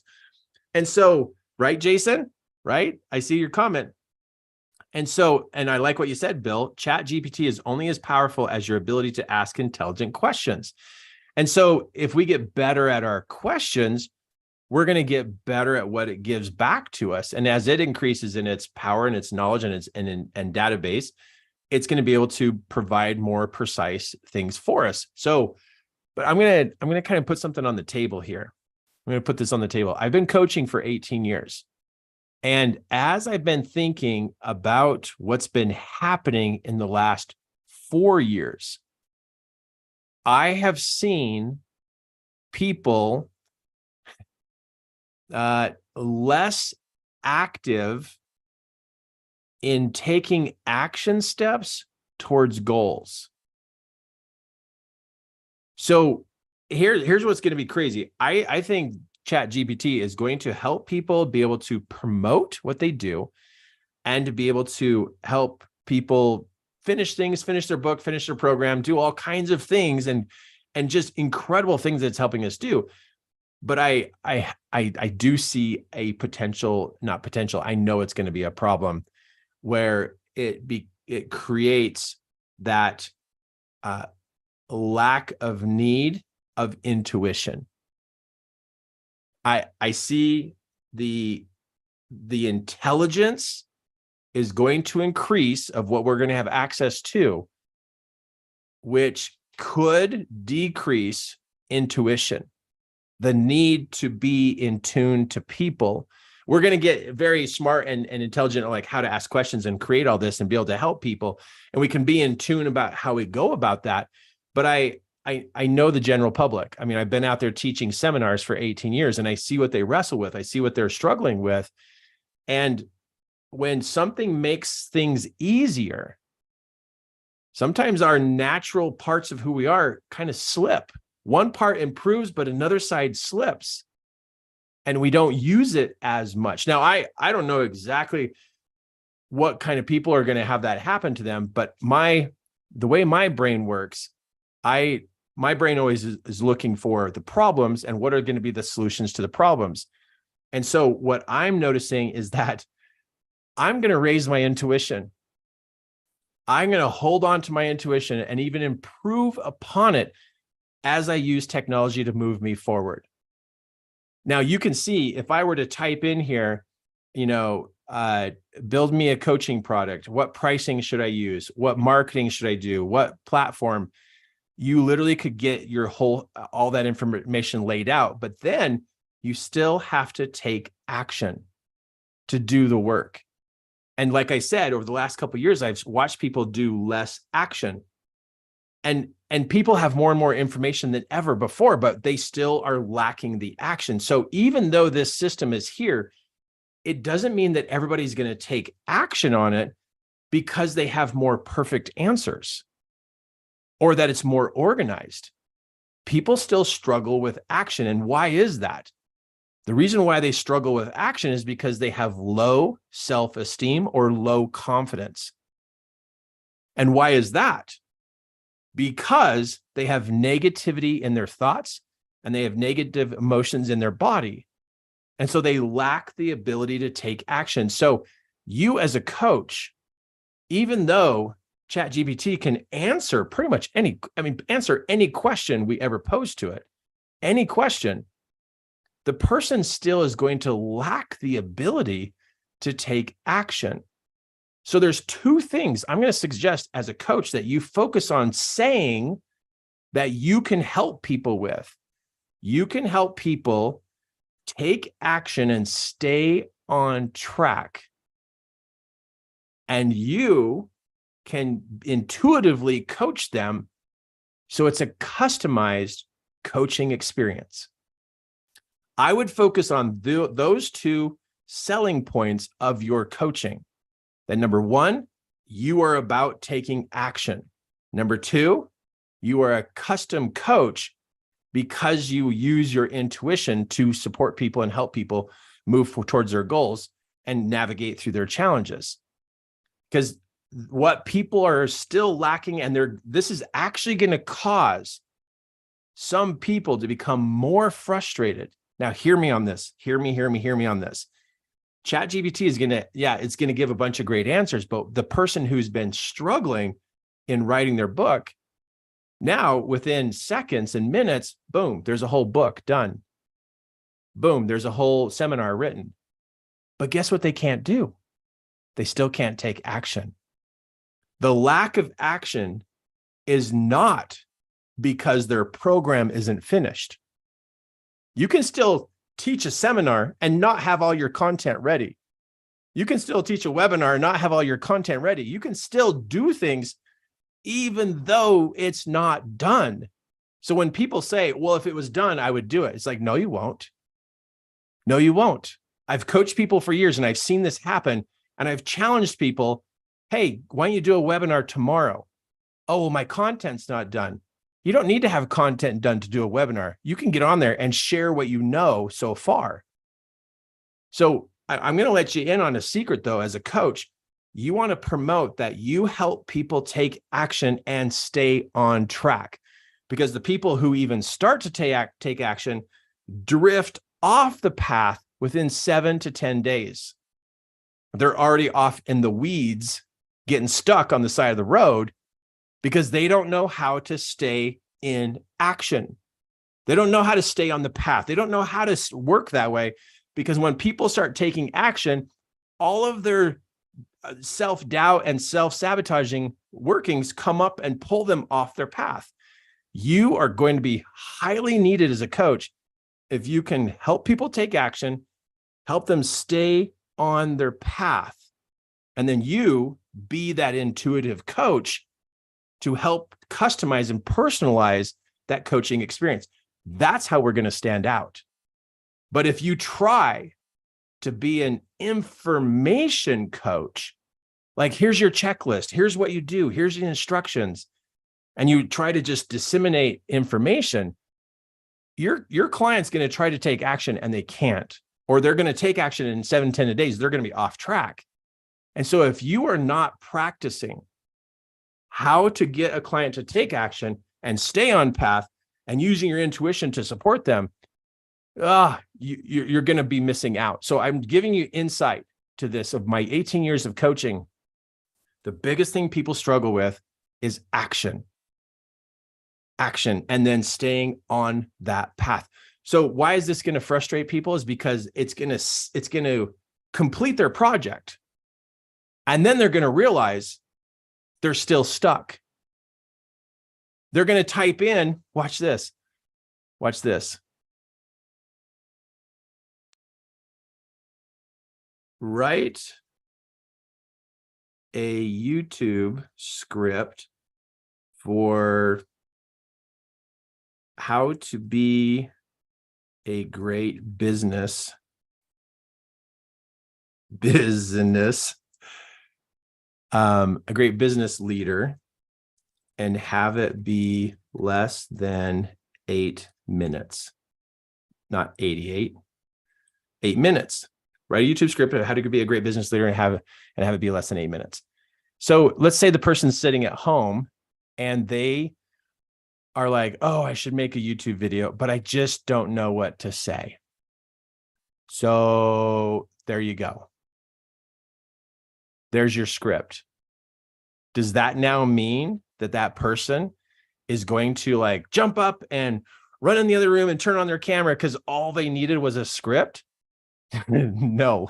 And so, right, Jason, right? I see your comment. And so, and I like what you said, Bill, ChatGPT is only as powerful as your ability to ask intelligent questions. And so if we get better at our questions, we're going to get better at what it gives back to us. And as it increases in its power and its knowledge and its and database, it's going to be able to provide more precise things for us. So, but I'm going to kind of put something on the table here. I'm going to put this on the table. I've been coaching for 18 years. And as I've been thinking about what's been happening in the last 4 years, I have seen people less active in taking action steps towards goals. So here's what's going to be crazy. I think ChatGPT is going to help people be able to promote what they do and to be able to help people finish things, finish their book, finish their program, do all kinds of things and just incredible things that it's helping us do. But I do see a potential, not potential, I know it's going to be a problem where it creates that lack of need of intuition. I see the intelligence is going to increase of what we're going to have access to, which could decrease intuition, the need to be in tune to people. We're going to get very smart and intelligent, like how to ask questions and create all this and be able to help people. And we can be in tune about how we go about that. But I know the general public. I mean, I've been out there teaching seminars for 18 years and I see what they wrestle with. I see what they're struggling with. And when something makes things easier, sometimes our natural parts of who we are kind of slip. One part improves, but another side slips. And we don't use it as much. Now, I don't know exactly what kind of people are going to have that happen to them, but the way my brain works, my brain always is looking for the problems and what are going to be the solutions to the problems. And so what I'm noticing is that I'm going to raise my intuition. I'm going to hold on to my intuition and even improve upon it as I use technology to move me forward. Now you can see if I were to type in here, build me a coaching product, what pricing should I use? What marketing should I do? What platform? You literally could get all that information laid out, but then you still have to take action to do the work. And like I said, over the last couple of years, I've watched people do less action, and people have more and more information than ever before, but they still are lacking the action. So even though this system is here, it doesn't mean that everybody's going to take action on it because they have more perfect answers or that it's more organized. People still struggle with action. And why is that? The reason why they struggle with action is because they have low self-esteem or low confidence. And why is that? Because they have negativity in their thoughts and they have negative emotions in their body. And so they lack the ability to take action. So you as a coach, even though ChatGPT can answer pretty much answer any question we ever pose to it, any question, the person still is going to lack the ability to take action. So there's two things I'm going to suggest as a coach that you focus on saying that you can help people with. You can help people take action and stay on track. And you can intuitively coach them. So it's a customized coaching experience. I would focus on those two selling points of your coaching. That number one, you are about taking action. Number two, you are a custom coach because you use your intuition to support people and help people move towards their goals and navigate through their challenges. Because what people are still lacking, and this is actually going to cause some people to become more frustrated. Now, hear me on this. Hear me on this. ChatGPT is it's going to give a bunch of great answers, but the person who's been struggling in writing their book, now within seconds and minutes, boom, there's a whole book done. Boom, there's a whole seminar written. But guess what they can't do? They still can't take action. The lack of action is not because their program isn't finished. You can still teach a seminar and not have all your content ready. You can still teach a webinar and not have all your content ready. You can still do things even though it's not done. So when people say, well, if it was done, I would do it. It's like, no, you won't. No, you won't. I've coached people for years and I've seen this happen, and I've challenged people, hey, why don't you do a webinar tomorrow? Oh, well, my content's not done. You don't need to have content done to do a webinar. You can get on there and share what you know so far. So I'm going to let you in on a secret, though. As a coach, you want to promote that you help people take action and stay on track, because the people who even start to take action drift off the path within 7 to 10 days. They're already off in the weeds, getting stuck on the side of the road, because they don't know how to stay in action. They don't know how to stay on the path. They don't know how to work that way, because when people start taking action, all of their self-doubt and self-sabotaging workings come up and pull them off their path. You are going to be highly needed as a coach if you can help people take action, help them stay on their path, and then you be that intuitive coach to help customize and personalize that coaching experience. That's how we're going to stand out. But if you try to be an information coach, like here's your checklist, here's what you do, here's the instructions, and you try to just disseminate information, your client's going to try to take action and they can't, or they're going to take action in 7-10 days. They're going to be off track. And so if you are not practicing how to get a client to take action and stay on path and using your intuition to support them, you're going to be missing out. So I'm giving you insight to this of my 18 years of coaching. The biggest thing people struggle with is action, and then staying on that path. So why is this going to frustrate people? Is because it's going to complete their project. And then they're going to realize they're still stuck. They're going to type in, watch this. Write a YouTube script for how to be a great business a great business leader, and have it be less than 8 minutes, not 88, 8 minutes. Write a YouTube script of how to be a great business leader and have it be less than 8 minutes. So let's say the person's sitting at home and they are like, oh, I should make a YouTube video, but I just don't know what to say. So there you go. There's your script. Does that now mean that that person is going to like jump up and run in the other room and turn on their camera because all they needed was a script? No,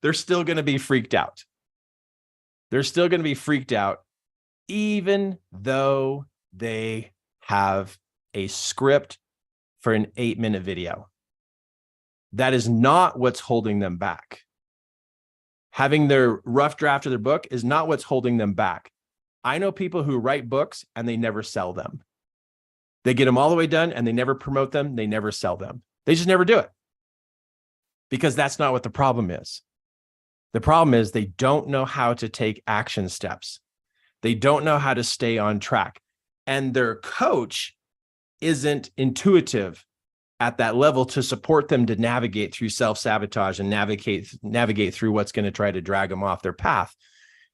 they're still going to be freaked out. They're still going to be freaked out, even though they have a script for an 8-minute video. That is not what's holding them back. Having their rough draft of their book is not what's holding them back. I know people who write books and they never sell them. They get them all the way done and they never promote them. They never sell them. They just never do it. Because that's not what the problem is. The problem is they don't know how to take action steps. They don't know how to stay on track. And their coach isn't intuitive at that level to support them to navigate through self-sabotage and navigate through what's going to try to drag them off their path.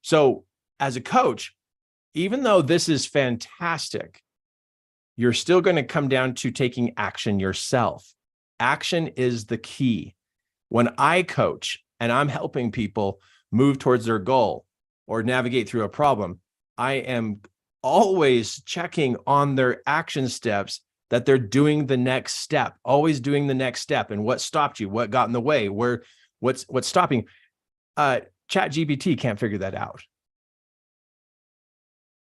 So as a coach, even though this is fantastic, you're still going to come down to taking action yourself. Action is the key. When I coach and I'm helping people move towards their goal or navigate through a problem, I am always checking on their action steps, that they're doing the next step, always doing the next step. And what stopped you? What got in the way? What's stopping? ChatGPT can't figure that out.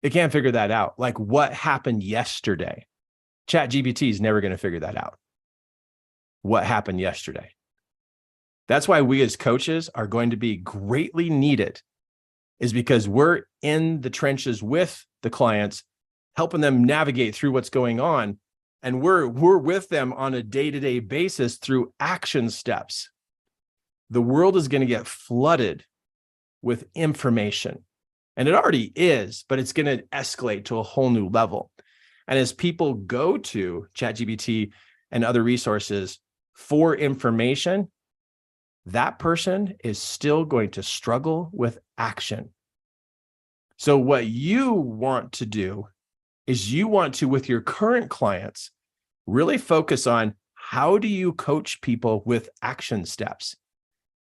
It can't figure that out. Like what happened yesterday? ChatGPT is never going to figure that out. What happened yesterday? That's why we as coaches are going to be greatly needed, is because we're in the trenches with the clients, helping them navigate through what's going on. And we're with them on a day-to-day basis through action steps. The world is going to get flooded with information. And it already is, but it's going to escalate to a whole new level. And as people go to ChatGPT and other resources for information, that person is still going to struggle with action. So what you want to do is you want to, with your current clients, really focus on how do you coach people with action steps?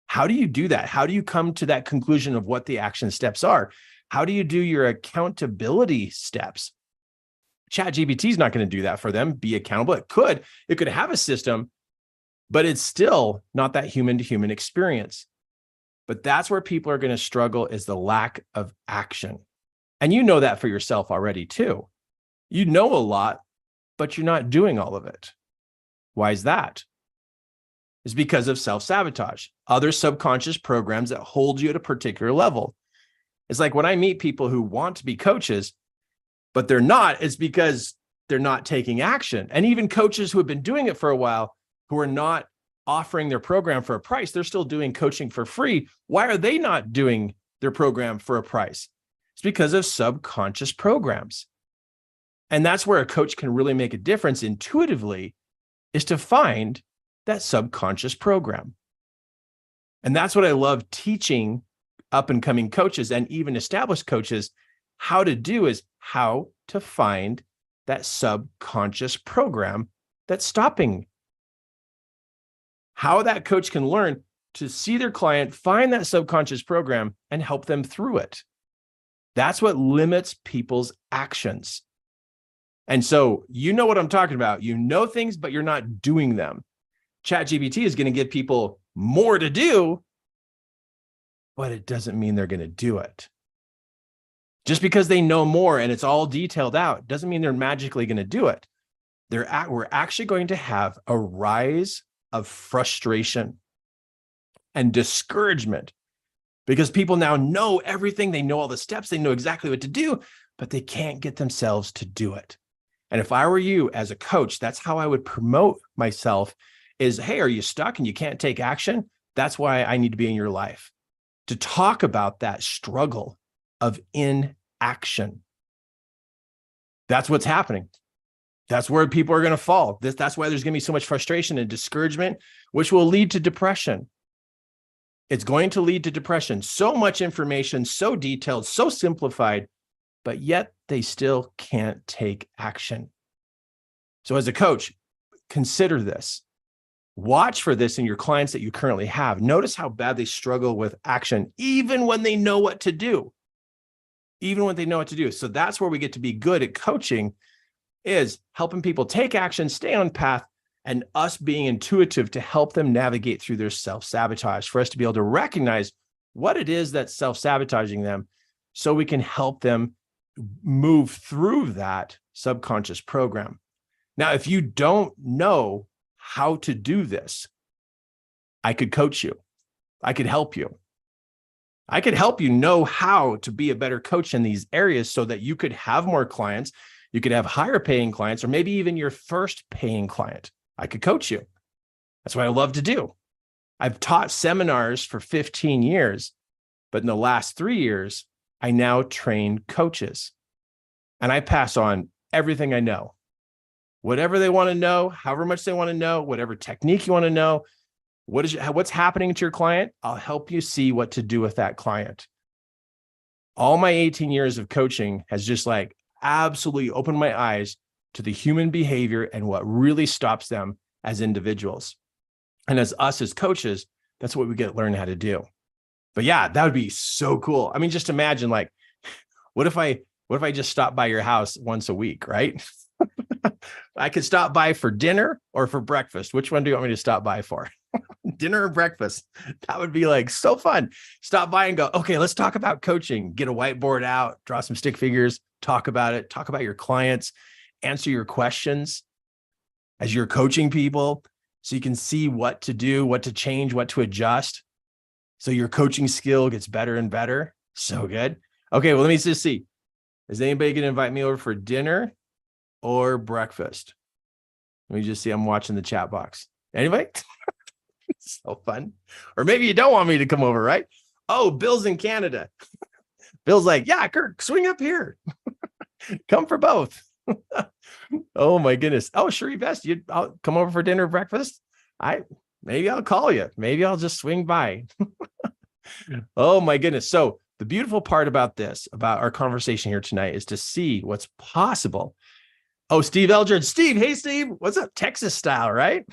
How do you do that? How do you come to that conclusion of what the action steps are? How do you do your accountability steps? ChatGPT is not going to do that for them, be accountable. It could have a system, but it's still not that human-to-human experience. But that's where people are going to struggle, is the lack of action. And you know that for yourself already too. You know a lot, but you're not doing all of it. Why is that? It's because of self-sabotage, other subconscious programs that hold you at a particular level. It's like when I meet people who want to be coaches, but they're not, it's because they're not taking action. And even coaches who have been doing it for a while, who are not offering their program for a price, they're still doing coaching for free. Why are they not doing their program for a price? It's because of subconscious programs. And that's where a coach can really make a difference intuitively, is to find that subconscious program. And that's what I love teaching up and coming coaches and even established coaches how to do, is how to find that subconscious program that's stopping. How that coach can learn to see their client, find that subconscious program, and help them through it. That's what limits people's actions. And so you know what I'm talking about. You know things, but you're not doing them. ChatGPT is going to give people more to do, but it doesn't mean they're going to do it. Just because they know more and it's all detailed out doesn't mean they're magically going to do it. We're actually going to have a rise of frustration and discouragement because people now know everything. They know all the steps. They know exactly what to do, but they can't get themselves to do it. And if I were you as a coach, that's how I would promote myself is, hey, are you stuck and you can't take action? That's why I need to be in your life to talk about that struggle of inaction. That's what's happening. That's where people are going to fall. That's why there's going to be so much frustration and discouragement, which will lead to depression. It's going to lead to depression. So much information, so detailed, so simplified, but yet they still can't take action. So as a coach, consider this. Watch for this in your clients that you currently have. Notice how bad they struggle with action, even when they know what to do. Even when they know what to do. So that's where we get to be good at coaching, is helping people take action, stay on path, and us being intuitive to help them navigate through their self-sabotage, for us to be able to recognize what it is that's self-sabotaging them so we can help them move through that subconscious program. Now, if you don't know how to do this, I could coach you. I could help you. I could help you know how to be a better coach in these areas so that you could have more clients, you could have higher paying clients, or maybe even your first paying client. I could coach you. That's what I love to do. I've taught seminars for 15 years, but in the last 3 years, I now train coaches. And I pass on everything I know. Whatever they want to know, however much they want to know, whatever technique you want to know, what's happening to your client, I'll help you see what to do with that client. All my 18 years of coaching has just like absolutely opened my eyes to the human behavior and what really stops them as individuals. And as us as coaches, that's what we get to learn how to do. But yeah, that would be so cool. I mean, just imagine like, what if I just stopped by your house once a week, right? I could stop by for dinner or for breakfast. Which one do you want me to stop by for? Dinner or breakfast? That would be like so fun. Stop by and go, okay, let's talk about coaching. Get a whiteboard out, draw some stick figures, talk about it, talk about your clients, answer your questions as you're coaching people so you can see what to do, what to change, what to adjust. So your coaching skill gets better and better. So good. Okay, well, let me just see. Is anybody going to invite me over for dinner or breakfast? Let me just see. I'm watching the chat box. Anybody? So fun. Or maybe you don't want me to come over, right? Oh, Bill's in Canada. Bill's like, yeah, Kirk, swing up here. Come for both. Oh my goodness. Oh, sure, best. I'll come over for dinner, breakfast. Maybe I'll call you. Maybe I'll just swing by. Oh my goodness. So the beautiful part about our conversation here tonight, is to see what's possible. Oh, Steve Eldridge. Steve, hey, Steve. What's up? Texas style, right?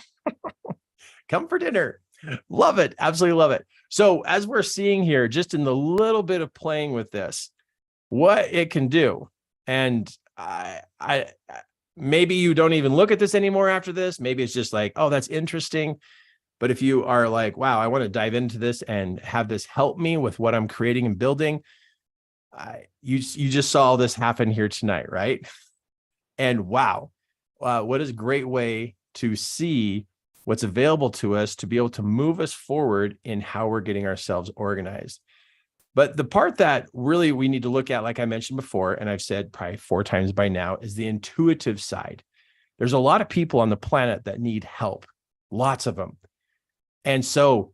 Come for dinner. Love it. Absolutely love it. So as we're seeing here, just in the little bit of playing with this, what it can do. And I maybe you don't even look at this anymore after this. Maybe it's just like, oh, that's interesting. But if you are like, wow, I want to dive into this and have this help me with what I'm creating and building, you just saw this happen here tonight, right? And wow, what is a great way to see what's available to us to be able to move us forward in how we're getting ourselves organized. But the part that really we need to look at, like I mentioned before, and I've said probably 4 times by now, is the intuitive side. There's a lot of people on the planet that need help, lots of them. And so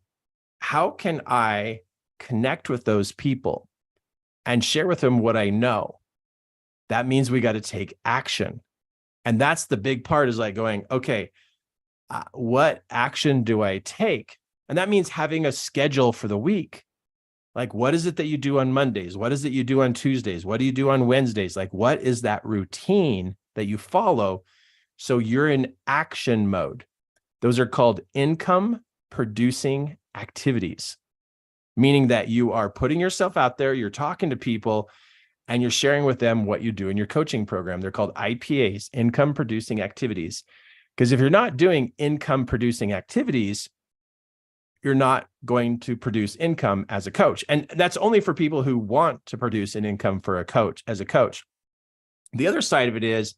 how can I connect with those people and share with them what I know? That means we got to take action. And that's the big part, is like going, okay, what action do I take? And that means having a schedule for the week. Like, what is it that you do on Mondays? What is it you do on Tuesdays? What do you do on Wednesdays? Like, what is that routine that you follow? So you're in action mode. Those are called income producing activities, meaning that you are putting yourself out there, you're talking to people, and you're sharing with them what you do in your coaching program. They're called IPAs, income producing activities. Because if you're not doing income producing activities, you're not going to produce income as a coach. And that's only for people who want to produce an income for a coach as a coach. The other side of it is,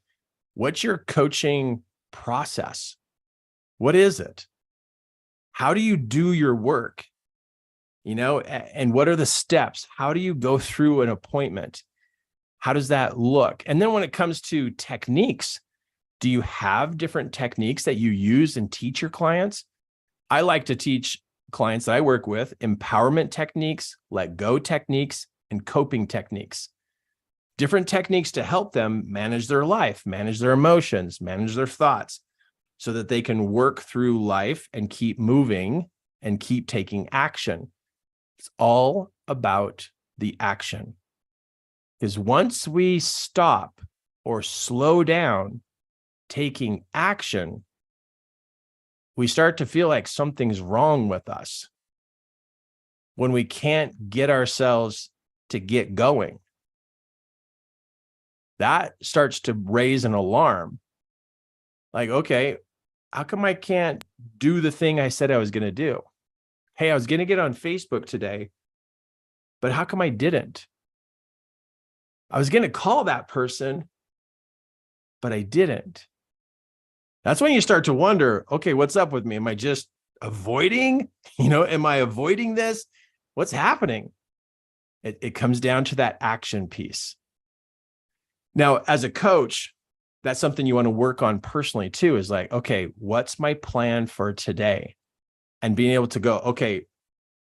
what's your coaching process? What is it? How do you do your work? And what are the steps? How do you go through an appointment? How does that look? And then when it comes to techniques, do you have different techniques that you use and teach your clients? I like to teach clients that I work with empowerment techniques, let go techniques, and coping techniques. Different techniques to help them manage their life, manage their emotions, manage their thoughts, so that they can work through life and keep moving and keep taking action. It's all about the action. Because once we stop or slow down taking action, we start to feel like something's wrong with us when we can't get ourselves to get going. That starts to raise an alarm. Like, okay, how come I can't do the thing I said I was going to do? Hey, I was going to get on Facebook today, but how come I didn't? I was going to call that person, but I didn't. That's when you start to wonder, okay, what's up with me? Am I just avoiding? Am I avoiding this? What's happening? It comes down to that action piece. Now, as a coach, that's something you want to work on personally too, is like, okay, what's my plan for today? And being able to go, okay,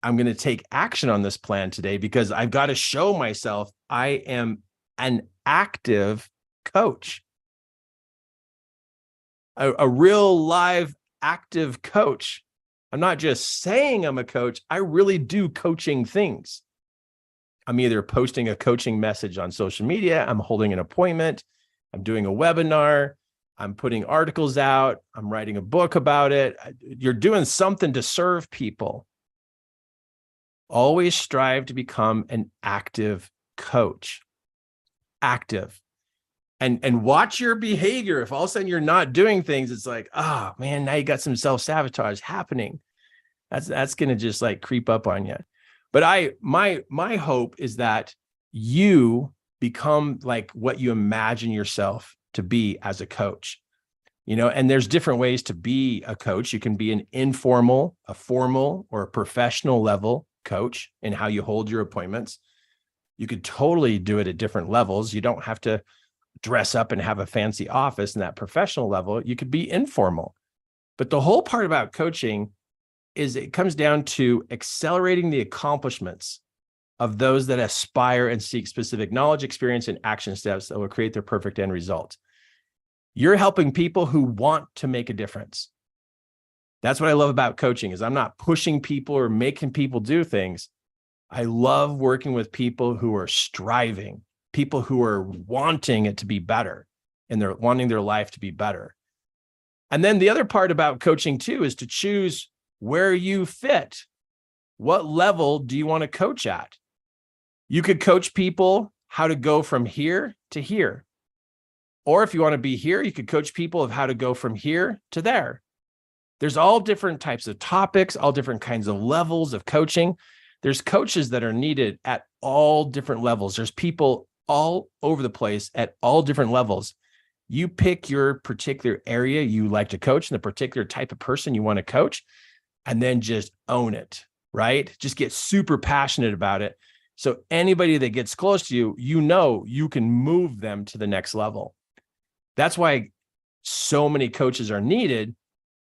I'm going to take action on this plan today because I've got to show myself I am an active coach. A real live active coach. I'm not just saying I'm a coach. I really do coaching things. I'm either posting a coaching message on social media, I'm holding an appointment, I'm doing a webinar, I'm putting articles out, I'm writing a book about it. You're doing something to serve people. Always strive to become an active coach. Active. And watch your behavior. If all of a sudden you're not doing things, it's like, oh man, now you got some self-sabotage happening. That's going to just like creep up on you. But my hope is that you become like what you imagine yourself to be as a coach. And there's different ways to be a coach. You can be an informal, a formal, or a professional level coach in how you hold your appointments. You could totally do it at different levels. You don't have to dress up and have a fancy office in that professional level. You could be informal. But the whole part about coaching is it comes down to accelerating the accomplishments of those that aspire and seek specific knowledge, experience, and action steps that will create their perfect end result. You're helping people who want to make a difference. That's what I love about coaching, is I'm not pushing people or making people do things. I love working with people who are striving, people who are wanting it to be better, and they're wanting their life to be better. And then the other part about coaching too is to choose where you fit. What level do you want to coach at? You could coach people how to go from here to here. Or if you want to be here, you could coach people of how to go from here to there. There's all different types of topics, all different kinds of levels of coaching. There's coaches that are needed at all different levels. There's people all over the place at all different levels. You pick your particular area you like to coach and the particular type of person you want to coach, and then just own it, right? Just get super passionate about it. So anybody that gets close to you, you can move them to the next level. That's why so many coaches are needed,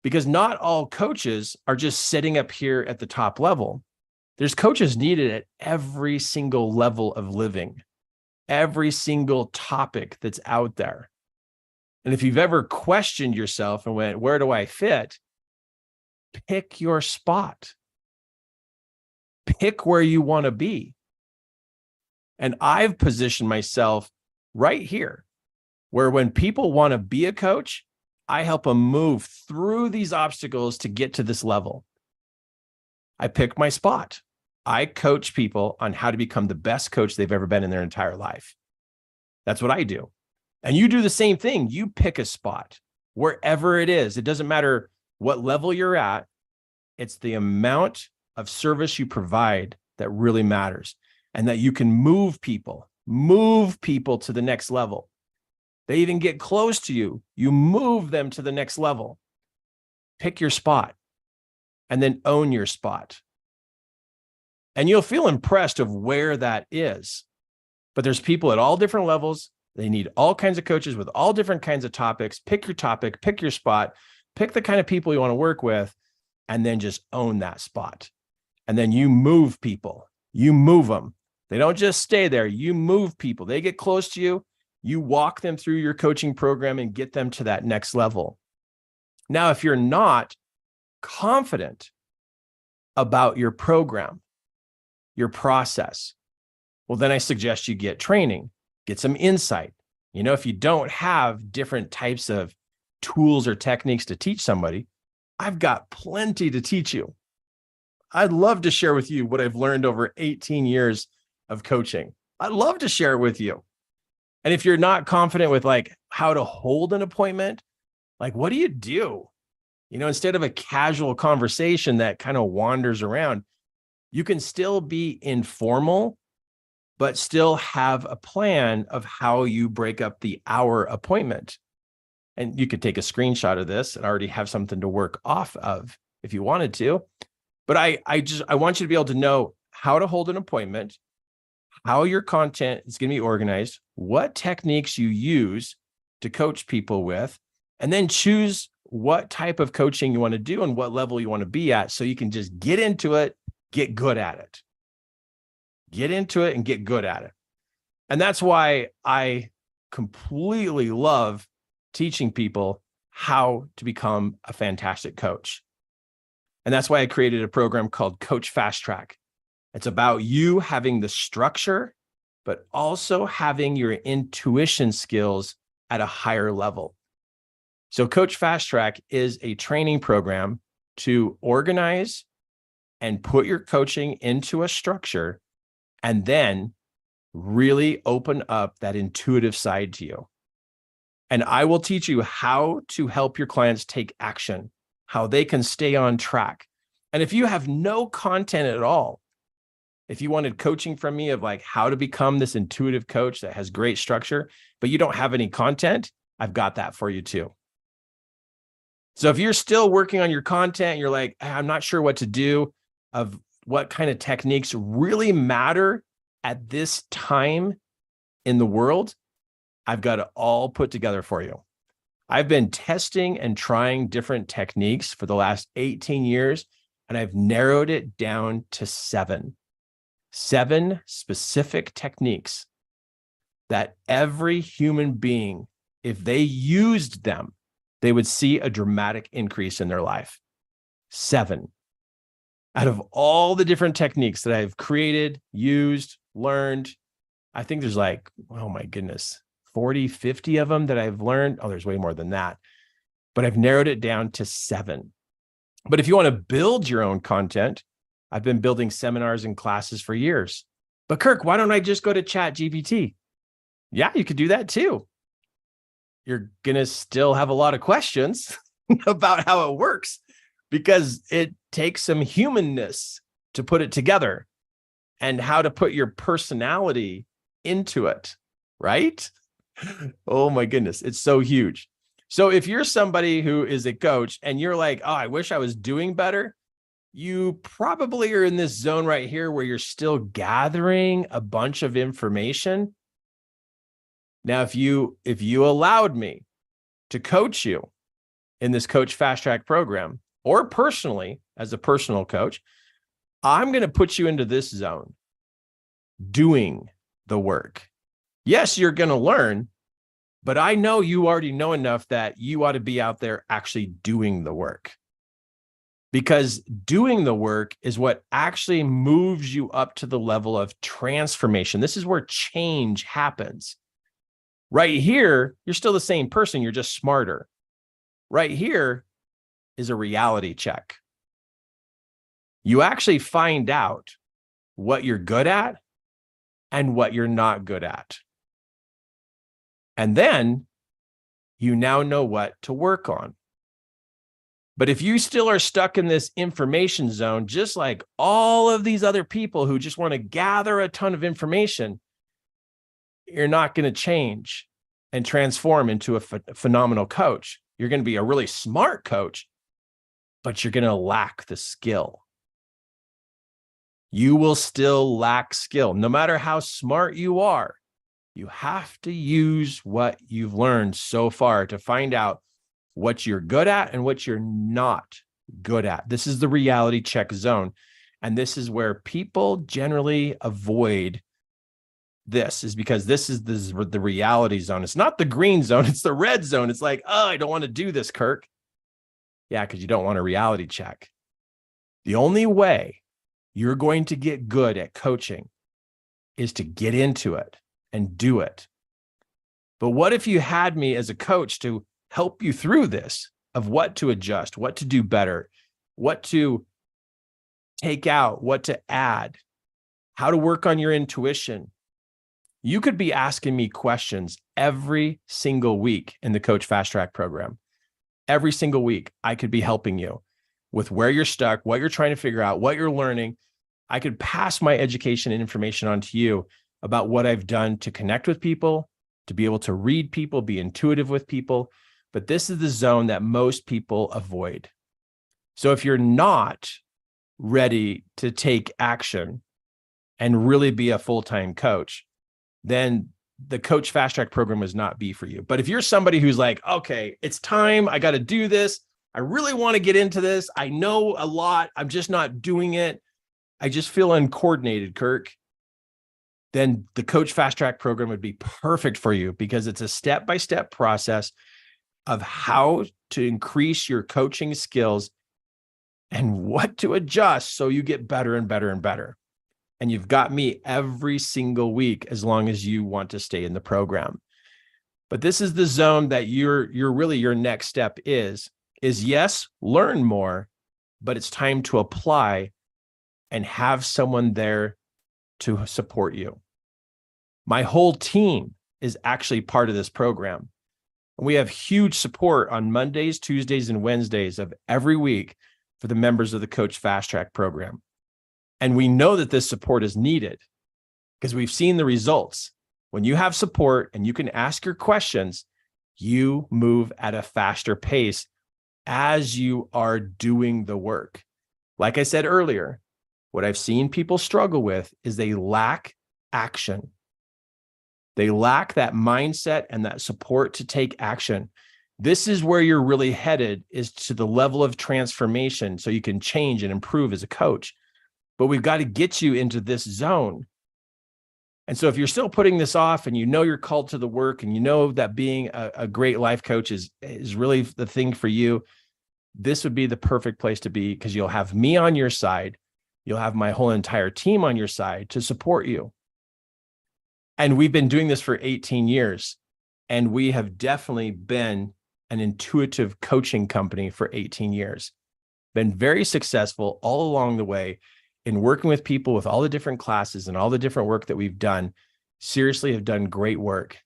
because not all coaches are just sitting up here at the top level. There's coaches needed at every single level of living, every single topic that's out there. And if you've ever questioned yourself and went, where do I fit? Pick your spot. Pick where you want to be. And I've positioned myself right here, where when people want to be a coach, I help them move through these obstacles to get to this level. I pick my spot. I coach people on how to become the best coach they've ever been in their entire life. That's what I do. And you do the same thing. You pick a spot wherever it is. It doesn't matter what level you're at. It's the amount of service you provide that really matters, and that you can move people to the next level. They even get close to you. You move them to the next level. Pick your spot and then own your spot. And you'll feel impressed of where that is. But there's people at all different levels. They need all kinds of coaches with all different kinds of topics. Pick your topic, pick your spot, pick the kind of people you want to work with, and then just own that spot. And then you move people. You move them. They don't just stay there. You move people. They get close to you. You walk them through your coaching program and get them to that next level. Now, if you're not confident about your program, your process, well, then I suggest you get training, get some insight. You know, if you don't have different types of tools or techniques to teach somebody, I've got plenty to teach you. I'd love to share with you what I've learned over 18 years of coaching. I'd love to share it with you. And if you're not confident with like how to hold an appointment, like what do? You know, instead of a casual conversation that kind of wanders around, you can still be informal, but still have a plan of how you break up the hour appointment. And you could take a screenshot of this and already have something to work off of if you wanted to. But I want you to be able to know how to hold an appointment, how your content is going to be organized, what techniques you use to coach people with, and then choose what type of coaching you want to do and what level you want to be at, so you can just get into it, get good at it. Get into it and get good at it. And that's why I completely love teaching people how to become a fantastic coach. And that's why I created a program called Coach Fast Track. It's about you having the structure, but also having your intuition skills at a higher level. So Coach Fast Track is a training program to organize and put your coaching into a structure, and then really open up that intuitive side to you. And I will teach you how to help your clients take action, how they can stay on track. And if you have no content at all, if you wanted coaching from me of like how to become this intuitive coach that has great structure, but you don't have any content, I've got that for you too. So if you're still working on your content, you're like, I'm not sure what to do, of what kind of techniques really matter at this time in the world, I've got it all put together for you. I've been testing and trying different techniques for the last 18 years, and I've narrowed it down to seven specific techniques that every human being, if they used them, they would see a dramatic increase in their life. 7. Out of all the different techniques that I've created, used, learned, I think there's like, oh my goodness, 40, 50 of them that I've learned. Oh, there's way more than that. But I've narrowed it down to 7. But if you want to build your own content, I've been building seminars and classes for years. But Kirk, why don't I just go to ChatGPT? Yeah, you could do that too. You're going to still have a lot of questions about how it works, because it takes some humanness to put it together and how to put your personality into it, right? Oh my goodness, it's so huge. So if you're somebody who is a coach and you're like, oh, I wish I was doing better, you probably are in this zone right here where you're still gathering a bunch of information. Now, if you allowed me to coach you in this Coach Fast Track program, or personally as a personal coach, I'm going to put you into this zone, doing the work. Yes, you're going to learn, but I know you already know enough that you ought to be out there actually doing the work. Because doing the work is what actually moves you up to the level of transformation. This is where change happens. Right here, you're still the same person, you're just smarter. Right here is a reality check. You actually find out what you're good at and what you're not good at. And then you now know what to work on. But if you still are stuck in this information zone, just like all of these other people who just want to gather a ton of information, you're not going to change and transform into a phenomenal coach. You're going to be a really smart coach, but you're going to lack the skill. You will still lack skill. No matter how smart you are, you have to use what you've learned so far to find out what you're good at and what you're not good at. This is the reality check zone. And this is where people generally avoid this, is because this is the reality zone. It's not the green zone, it's the red zone. It's like, oh, I don't want to do this, Kirk. Yeah, because you don't want a reality check. The only way you're going to get good at coaching is to get into it and do it. But what if you had me as a coach to help you through this, of what to adjust, what to do better, what to take out, what to add, how to work on your intuition? You could be asking me questions every single week in the Coach Fast Track program. Every single week, I could be helping you with where you're stuck, what you're trying to figure out, what you're learning. I could pass my education and information on to you about what I've done to connect with people, to be able to read people, be intuitive with people. But this is the zone that most people avoid. So if you're not ready to take action and really be a full-time coach, then the Coach Fast Track program must not be for you. But if you're somebody who's like, okay, it's time, I got to do this, I really want to get into this, I know a lot, I'm just not doing it, I just feel uncoordinated, Kirk, then the Coach Fast Track program would be perfect for you, because it's a step-by-step process of how to increase your coaching skills and what to adjust so you get better and better and better. And you've got me every single week as long as you want to stay in the program. But this is the zone that you're really, your next step is yes, learn more, but it's time to apply and have someone there to support you. My whole team is actually part of this program. We have huge support on Mondays, Tuesdays, and Wednesdays of every week for the members of the Coach Fast Track program. And we know that this support is needed because we've seen the results. When you have support and you can ask your questions, you move at a faster pace as you are doing the work. Like I said earlier, what I've seen people struggle with is they lack action. They lack that mindset and that support to take action. This is where you're really headed, is to the level of transformation so you can change and improve as a coach. But we've got to get you into this zone. And so if you're still putting this off and you know you're called to the work and you know that being a great life coach is really the thing for you, this would be the perfect place to be, because you'll have me on your side. You'll have my whole entire team on your side to support you. And we've been doing this for 18 years, and we have definitely been an intuitive coaching company for 18 years. Been very successful all along the way in working with people with all the different classes and all the different work that we've done. Seriously, have done great work.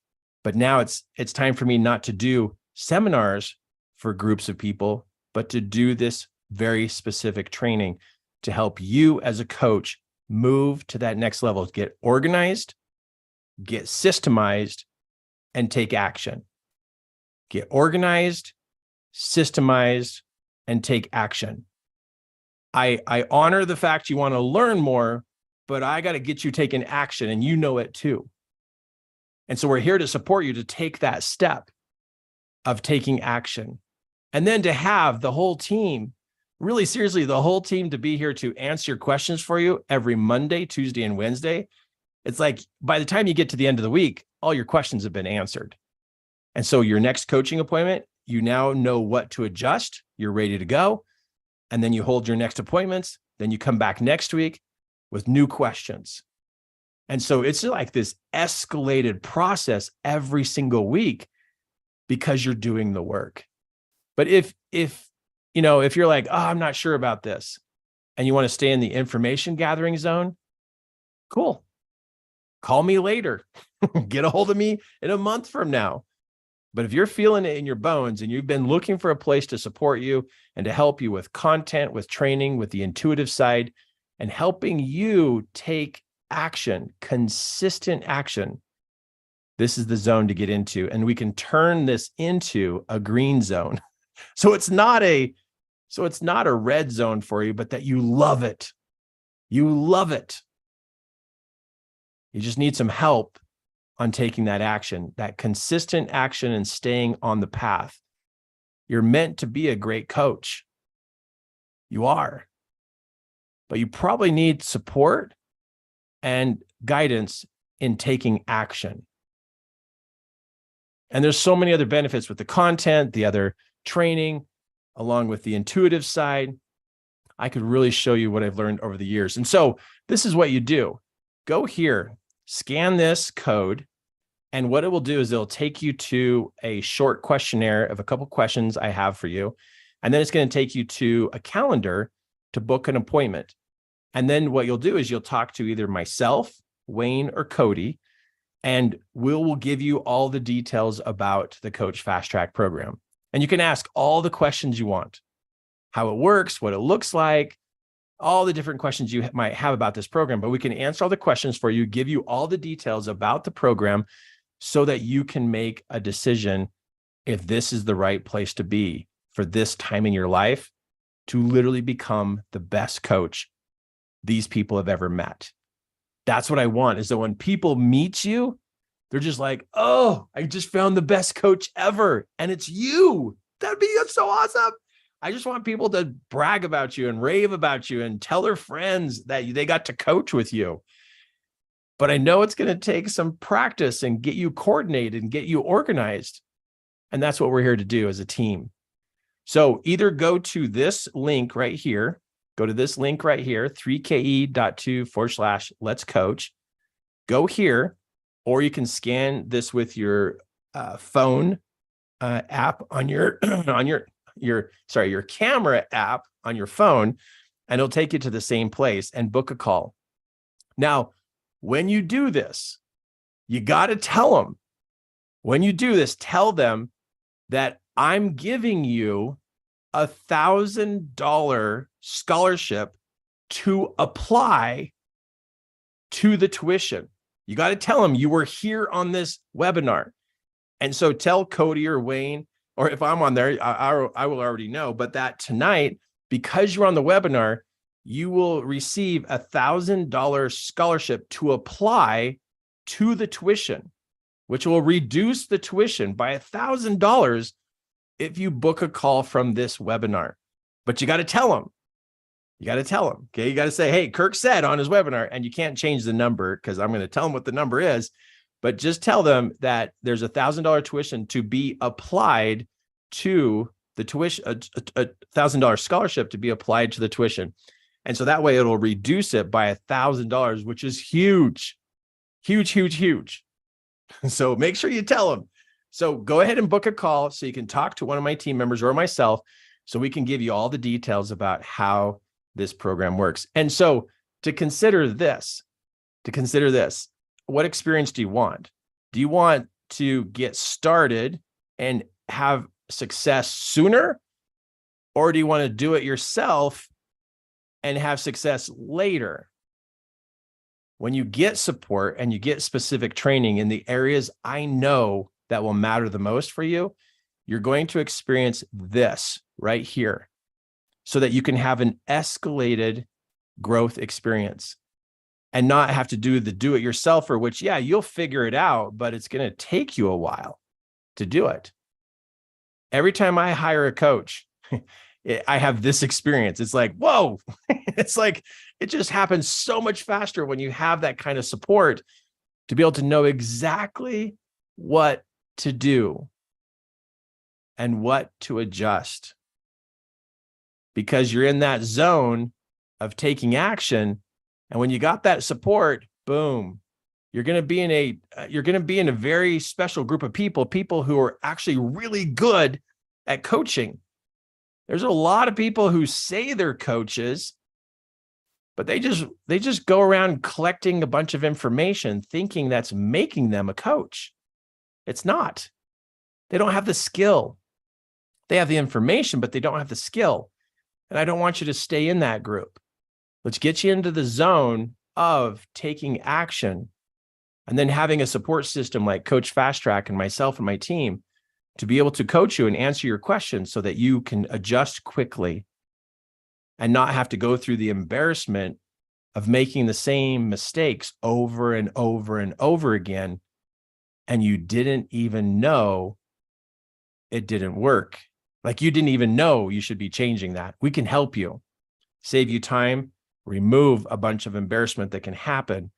But now it's time for me not to do seminars for groups of people, but to do this very specific training to help you as a coach move to that next level, get organized, get systemized, and take action. Get organized, systemized, and take action. I honor the fact you want to learn more, but I got to get you taking action, and you know it too. And so we're here to support you to take that step of taking action. And then to have the whole team, really seriously, the whole team to be here to answer your questions for you every Monday, Tuesday, and Wednesday. It's like by the time you get to the end of the week, all your questions have been answered. And so your next coaching appointment, you now know what to adjust. You're ready to go. And then you hold your next appointments. Then you come back next week with new questions. And so it's like this escalated process every single week because you're doing the work. But if you're like, oh, I'm not sure about this, and you want to stay in the information gathering zone, Cool. Call me later. Get a hold of me in a month from now. But if you're feeling it in your bones and you've been looking for a place to support you and to help you with content, with training, with the intuitive side, and helping you take action, consistent action, this is the zone to get into. And we can turn this into a green zone. So it's not a red zone for you, but that you love it. You love it. You just need some help on taking that action, that consistent action and staying on the path. You're meant to be a great coach. You are. But you probably need support and guidance in taking action. And there's so many other benefits with the content, the other training, along with the intuitive side. I could really show you what I've learned over the years. And so this is what you do. Go here, scan this code, and what it will do is it'll take you to a short questionnaire of a couple questions I have for you. And then it's going to take you to a calendar to book an appointment. And then what you'll do is you'll talk to either myself, Wayne, or Cody, and we'll give you all the details about the Coach Fast Track program. And you can ask all the questions you want, how it works, what it looks like, all the different questions you might have about this program, but we can answer all the questions for you, give you all the details about the program so that you can make a decision if this is the right place to be for this time in your life to literally become the best coach these people have ever met. That's what I want, is that when people meet you, they're just like, oh, I just found the best coach ever. And it's you. That'd be so awesome. I just want people to brag about you and rave about you and tell their friends that they got to coach with you. But I know it's going to take some practice and get you coordinated and get you organized. And that's what we're here to do as a team. So either go to this link right here, 3ke.2/let's coach. Go here, or you can scan this with your phone app on your your camera app on your phone, and it'll take you to the same place and book a call. Now, when you do this, you got to tell them, when you do this, tell them that I'm giving you $1,000 scholarship to apply to the tuition. You got to tell them you were here on this webinar. And so tell Cody or Wayne, or if I'm on there, I will already know, but that tonight, because you're on the webinar, you will receive $1,000 scholarship to apply to the tuition, which will reduce the tuition by $1,000 if you book a call from this webinar. But you got to tell them. You got to tell them. Okay. You got to say, hey, Kirk said on his webinar, and you can't change the number because I'm going to tell them what the number is, but just tell them that there's $1,000 tuition to be applied to the tuition, $1,000 scholarship to be applied to the tuition. And so that way it'll reduce it by $1,000, which is huge, huge, huge, huge. So make sure you tell them. So go ahead and book a call so you can talk to one of my team members or myself so we can give you all the details about how this program works. And so to consider this, what experience do you want? Do you want to get started and have success sooner? Or do you want to do it yourself and have success later? When you get support and you get specific training in the areas I know that will matter the most for you, you're going to experience this right here so that you can have an escalated growth experience and not have to do the do-it-yourselfer, which, yeah, you'll figure it out, but it's going to take you a while to do it. Every time I hire a coach, I have this experience. It's like, whoa, it's like, it just happens so much faster when you have that kind of support to be able to know exactly what to do and what to adjust, because you're in that zone of taking action. And when you got that support, boom, you're going to be in a very special group of people who are actually really good at coaching. There's a lot of people who say they're coaches, but they just go around collecting a bunch of information thinking that's making them a coach. It's not. They don't have the skill. They have the information, but they don't have the skill. And I don't want you to stay in that group. Let's get you into the zone of taking action and then having a support system like Coach Fast Track and myself and my team to be able to coach you and answer your questions so that you can adjust quickly and not have to go through the embarrassment of making the same mistakes over and over and over again. And you didn't even know it didn't work. Like you didn't even know you should be changing that. We can help you, save you time, remove a bunch of embarrassment that can happen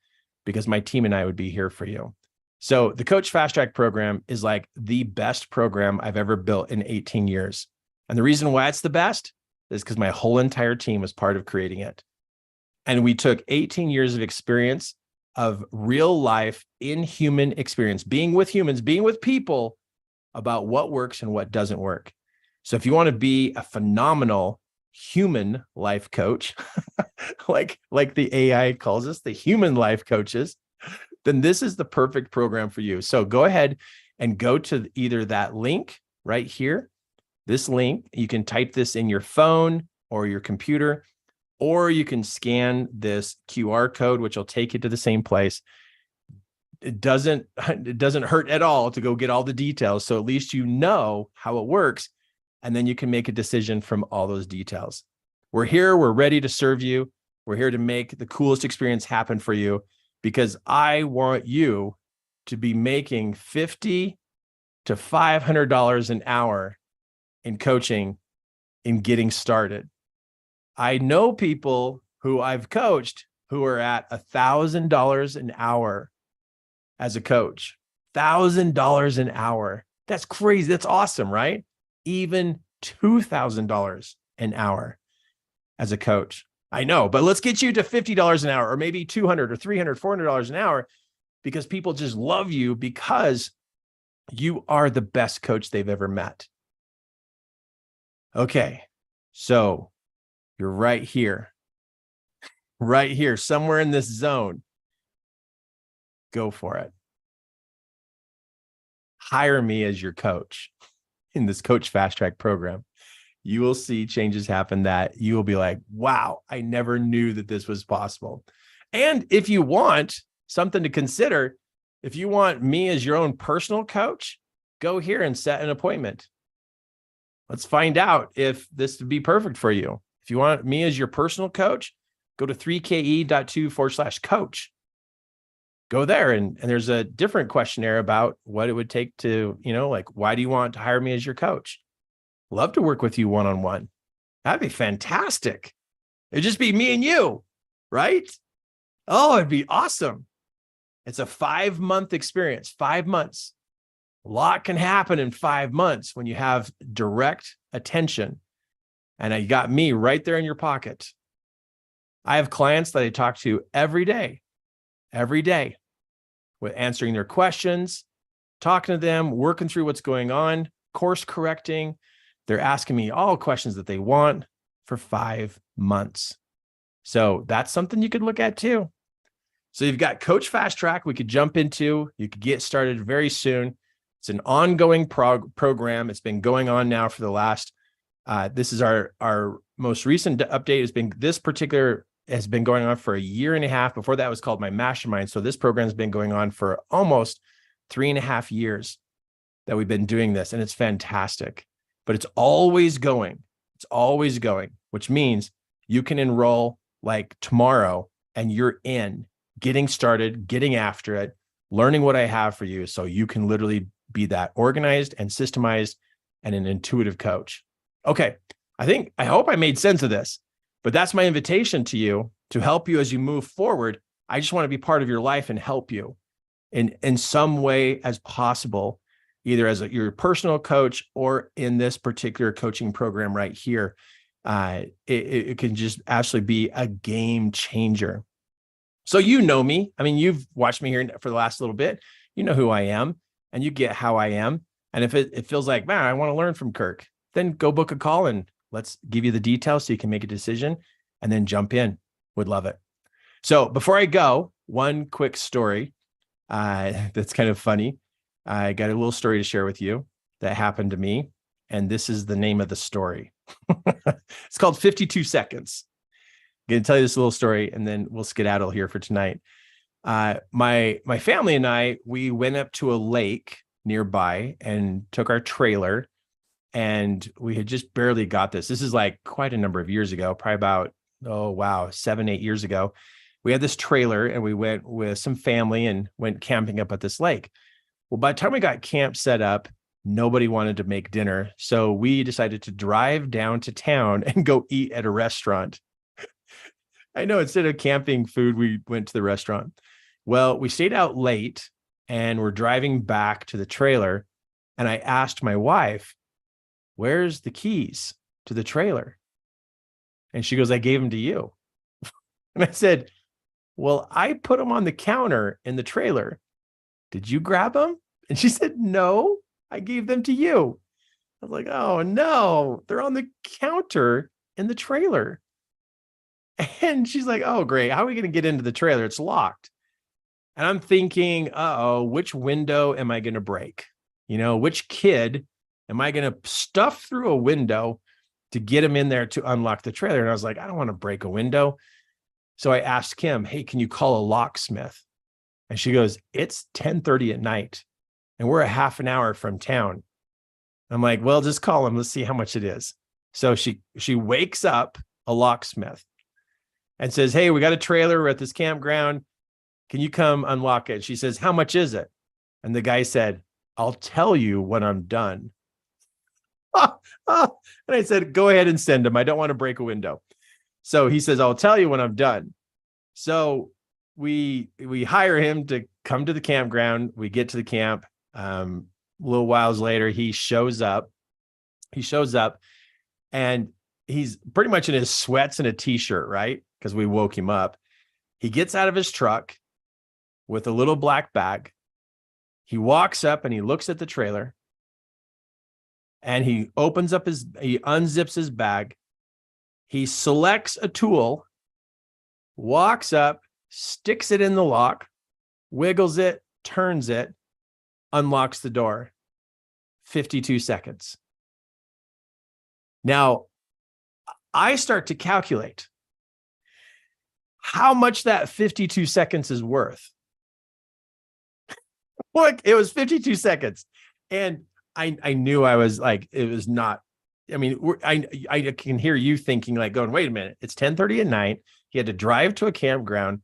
because my team and I would be here for you. So the Coach Fast Track program is like the best program I've ever built in 18 years. And the reason why it's the best is because my whole entire team was part of creating it. And we took 18 years of experience of real life in human experience, being with humans, being with people about what works and what doesn't work. So if you want to be a phenomenal human life coach, like the AI calls us, the human life coaches, then this is the perfect program for you. So go ahead and go to either that link right here, this link. You can type this in your phone or your computer, or you can scan this QR code, which will take you to the same place. It doesn't hurt at all to go get all the details. So at least you know how it works, and then you can make a decision from all those details. We're here. We're ready to serve you. We're here to make the coolest experience happen for you, because I want you to be making $50 to $500 an hour in coaching in getting started. I know people who I've coached who are at $1,000 an hour as a coach. $1,000 an hour. That's crazy. That's awesome, right? Even $2,000 an hour as a coach. I know, but let's get you to $50 an hour, or maybe $200 or $300, $400 an hour, because people just love you because you are the best coach they've ever met. Okay, so you're right here, somewhere in this zone. Go for it. Hire me as your coach in this Coach Fast Track program. You will see changes happen that you will be like, wow, I never knew that this was possible. And if you want something to consider, if you want me as your own personal coach, go here and set an appointment. Let's find out if this would be perfect for you. If you want me as your personal coach, go to 3ke.2/coach. Go there, and there's a different questionnaire about what it would take to, like, why do you want to hire me as your coach? Love to work with you one-on-one. That'd be fantastic. It'd just be me and you, right? Oh, it'd be awesome. It's a 5-month experience, 5 months. A lot can happen in 5 months when you have direct attention. And you got me right there in your pocket. I have clients that I talk to every day, with answering their questions, talking to them, working through what's going on, course correcting. They're asking me all questions that they want for 5 months. So that's something you could look at too. So you've got Coach Fast Track we could jump into. You could get started very soon. It's an ongoing program. It's been going on now for the last, this is our most recent update. This particular has been going on for 1.5 years. Before that was called my mastermind. So this program has been going on for almost 3.5 years that we've been doing this. And it's fantastic, but it's always going. It's always going, which means you can enroll like tomorrow and you're in, getting started, getting after it, learning what I have for you. So you can literally be that organized and systemized and an intuitive coach. Okay. I hope I made sense of this, but that's my invitation to you to help you as you move forward. I just want to be part of your life and help you in some way as possible, either as your personal coach or in this particular coaching program right here. It can just absolutely be a game changer. So you know me. I mean, you've watched me here for the last little bit. You know who I am and you get how I am. And if it feels like, man, I want to learn from Kirk, then go book a call and let's give you the details so you can make a decision and then jump in. Would love it. So before I go, one quick story that's kind of funny. I got a little story to share with you that happened to me, and this is the name of the story. It's called 52 Seconds. I'm going to tell you this little story, and then we'll skedaddle here for tonight. My family and I, we went up to a lake nearby and took our trailer, and we had just barely got this. This is like quite a number of years ago, probably about, 7-8 years ago. We had this trailer and we went with some family and went camping up at this lake. Well, by the time we got camp set up, nobody wanted to make dinner. So we decided to drive down to town and go eat at a restaurant. I know, instead of camping food, we went to the restaurant. Well, we stayed out late and we're driving back to the trailer. And I asked my wife, "Where's the keys to the trailer?" And she goes, "I gave them to you." And I said, "Well, I put them on the counter in the trailer. Did you grab them?" And she said, "No, I gave them to you." I was like, "Oh no, they're on the counter in the trailer." And she's like, "Oh, great. How are we going to get into the trailer? It's locked." And I'm thinking, which window am I going to break? Which kid am I going to stuff through a window to get him in there to unlock the trailer? And I was like, I don't want to break a window. So I asked Kim, "Hey, can you call a locksmith?" And she goes, "It's 10:30 at night and we're a half an hour from town." I'm like, "Well, just call him. Let's see how much it is." So she wakes up a locksmith and says, "Hey, we got a trailer. We're at this campground. Can you come unlock it?" She says, "How much is it?" And the guy said, "I'll tell you when I'm done." And I said, "Go ahead and send him. I don't want to break a window." So he says, "I'll tell you when I'm done." So we hire him to come to the campground. We get to the camp. A little whiles later, he shows up. And he's pretty much in his sweats and a t-shirt, right? Because we woke him up. He gets out of his truck with a little black bag. He walks up and he looks at the trailer. And he unzips his bag. He selects a tool, walks up, sticks it in the lock, wiggles it, turns it, unlocks the door. 52 seconds. Now, I start to calculate how much that 52 seconds is worth. Look, it was 52 seconds. And I knew I was like, it was not. I mean, I can hear you thinking, like, going, "Wait a minute, it's 10:30 at night. He had to drive to a campground.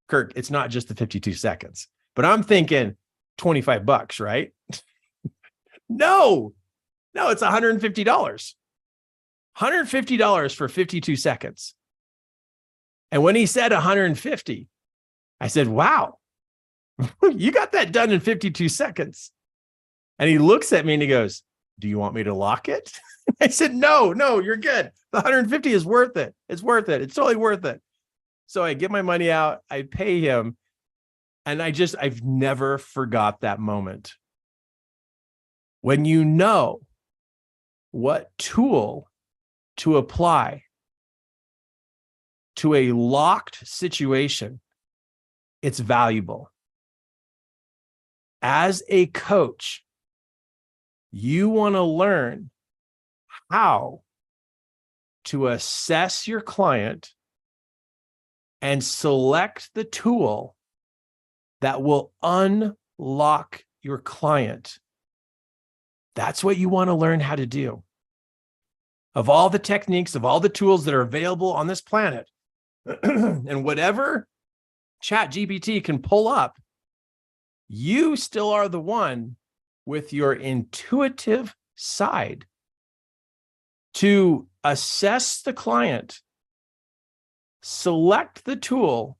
Kirk, it's not just the 52 seconds." But I'm thinking $25, right? No, it's $150. $150 for 52 seconds. And when he said 150, I said, "Wow, you got that done in 52 seconds. And he looks at me and he goes, "Do you want me to lock it?" I said, No, you're good. The 150 is worth it. It's worth it. It's totally worth it. So I get my money out, I pay him. And I've never forgot that moment. When you know what tool to apply to a locked situation, it's valuable. As a coach, you want to learn how to assess your client and select the tool that will unlock your client. That's what you want to learn how to do. Of all the techniques, of all the tools that are available on this planet, and whatever ChatGPT can pull up, you still are the one with your intuitive side to assess the client, select the tool,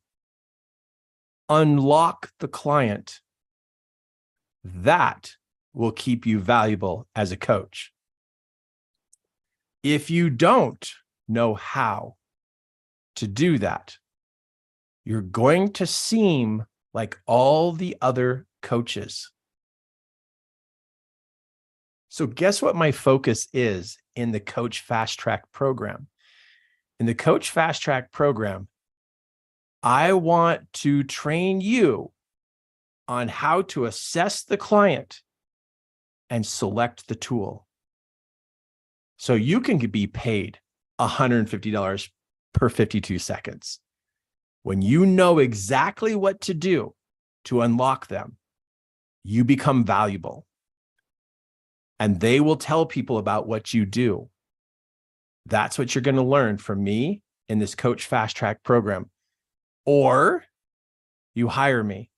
unlock the client. That will keep you valuable as a coach. If you don't know how to do that, you're going to seem like all the other coaches. So guess what my focus is in the Coach Fast Track program? In the Coach Fast Track program, I want to train you on how to assess the client and select the tool. So you can be paid $150 per 52 seconds. When you know exactly what to do to unlock them, you become valuable. And they will tell people about what you do. That's what you're going to learn from me in this Coach Fast Track program. Or you hire me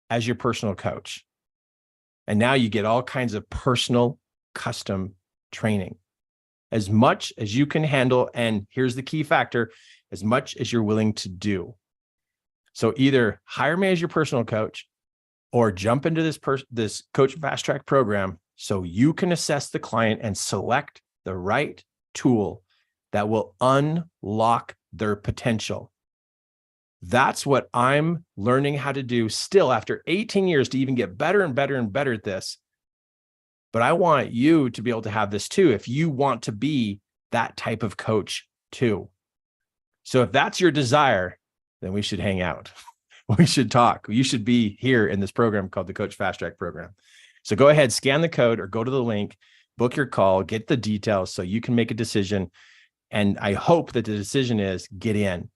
as your personal coach. And now you get all kinds of personal custom training. As much as you can handle, and here's the key factor, as much as you're willing to do. So either hire me as your personal coach or jump into this Coach Fast Track program so you can assess the client and select the right tool that will unlock their potential. That's what I'm learning how to do still after 18 years to even get better and better and better at this. But I want you to be able to have this too if you want to be that type of coach too. So if that's your desire, then we should hang out. We should talk. You should be here in this program called the Coach Fast Track program. So go ahead, scan the code or go to the link, book your call, get the details so you can make a decision. And I hope that the decision is get in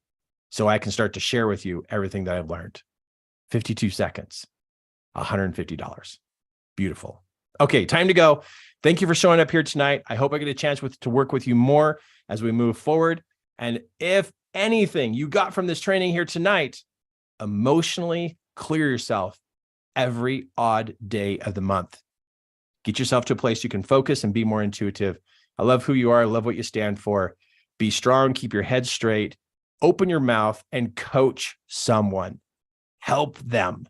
so I can start to share with you everything that I've learned. 52 seconds, $150. Beautiful. Okay, time to go. Thank you for showing up here tonight. I hope I get a chance to work with you more as we move forward. And if anything you got from this training here tonight, emotionally clear yourself every odd day of the month. Get yourself to a place you can focus and be more intuitive. I love who you are. I love what you stand for. Be strong, keep your head straight, open your mouth and coach someone. Help them.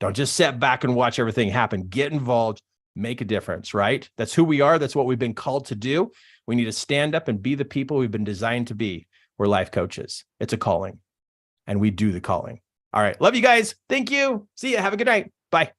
Don't just sit back and watch everything happen. Get involved, make a difference, right? That's who we are. That's what we've been called to do. We need to stand up and be the people we've been designed to be. We're life coaches. It's a calling, and we do the calling. All right. Love you guys. Thank you. See you. Have a good night. Bye.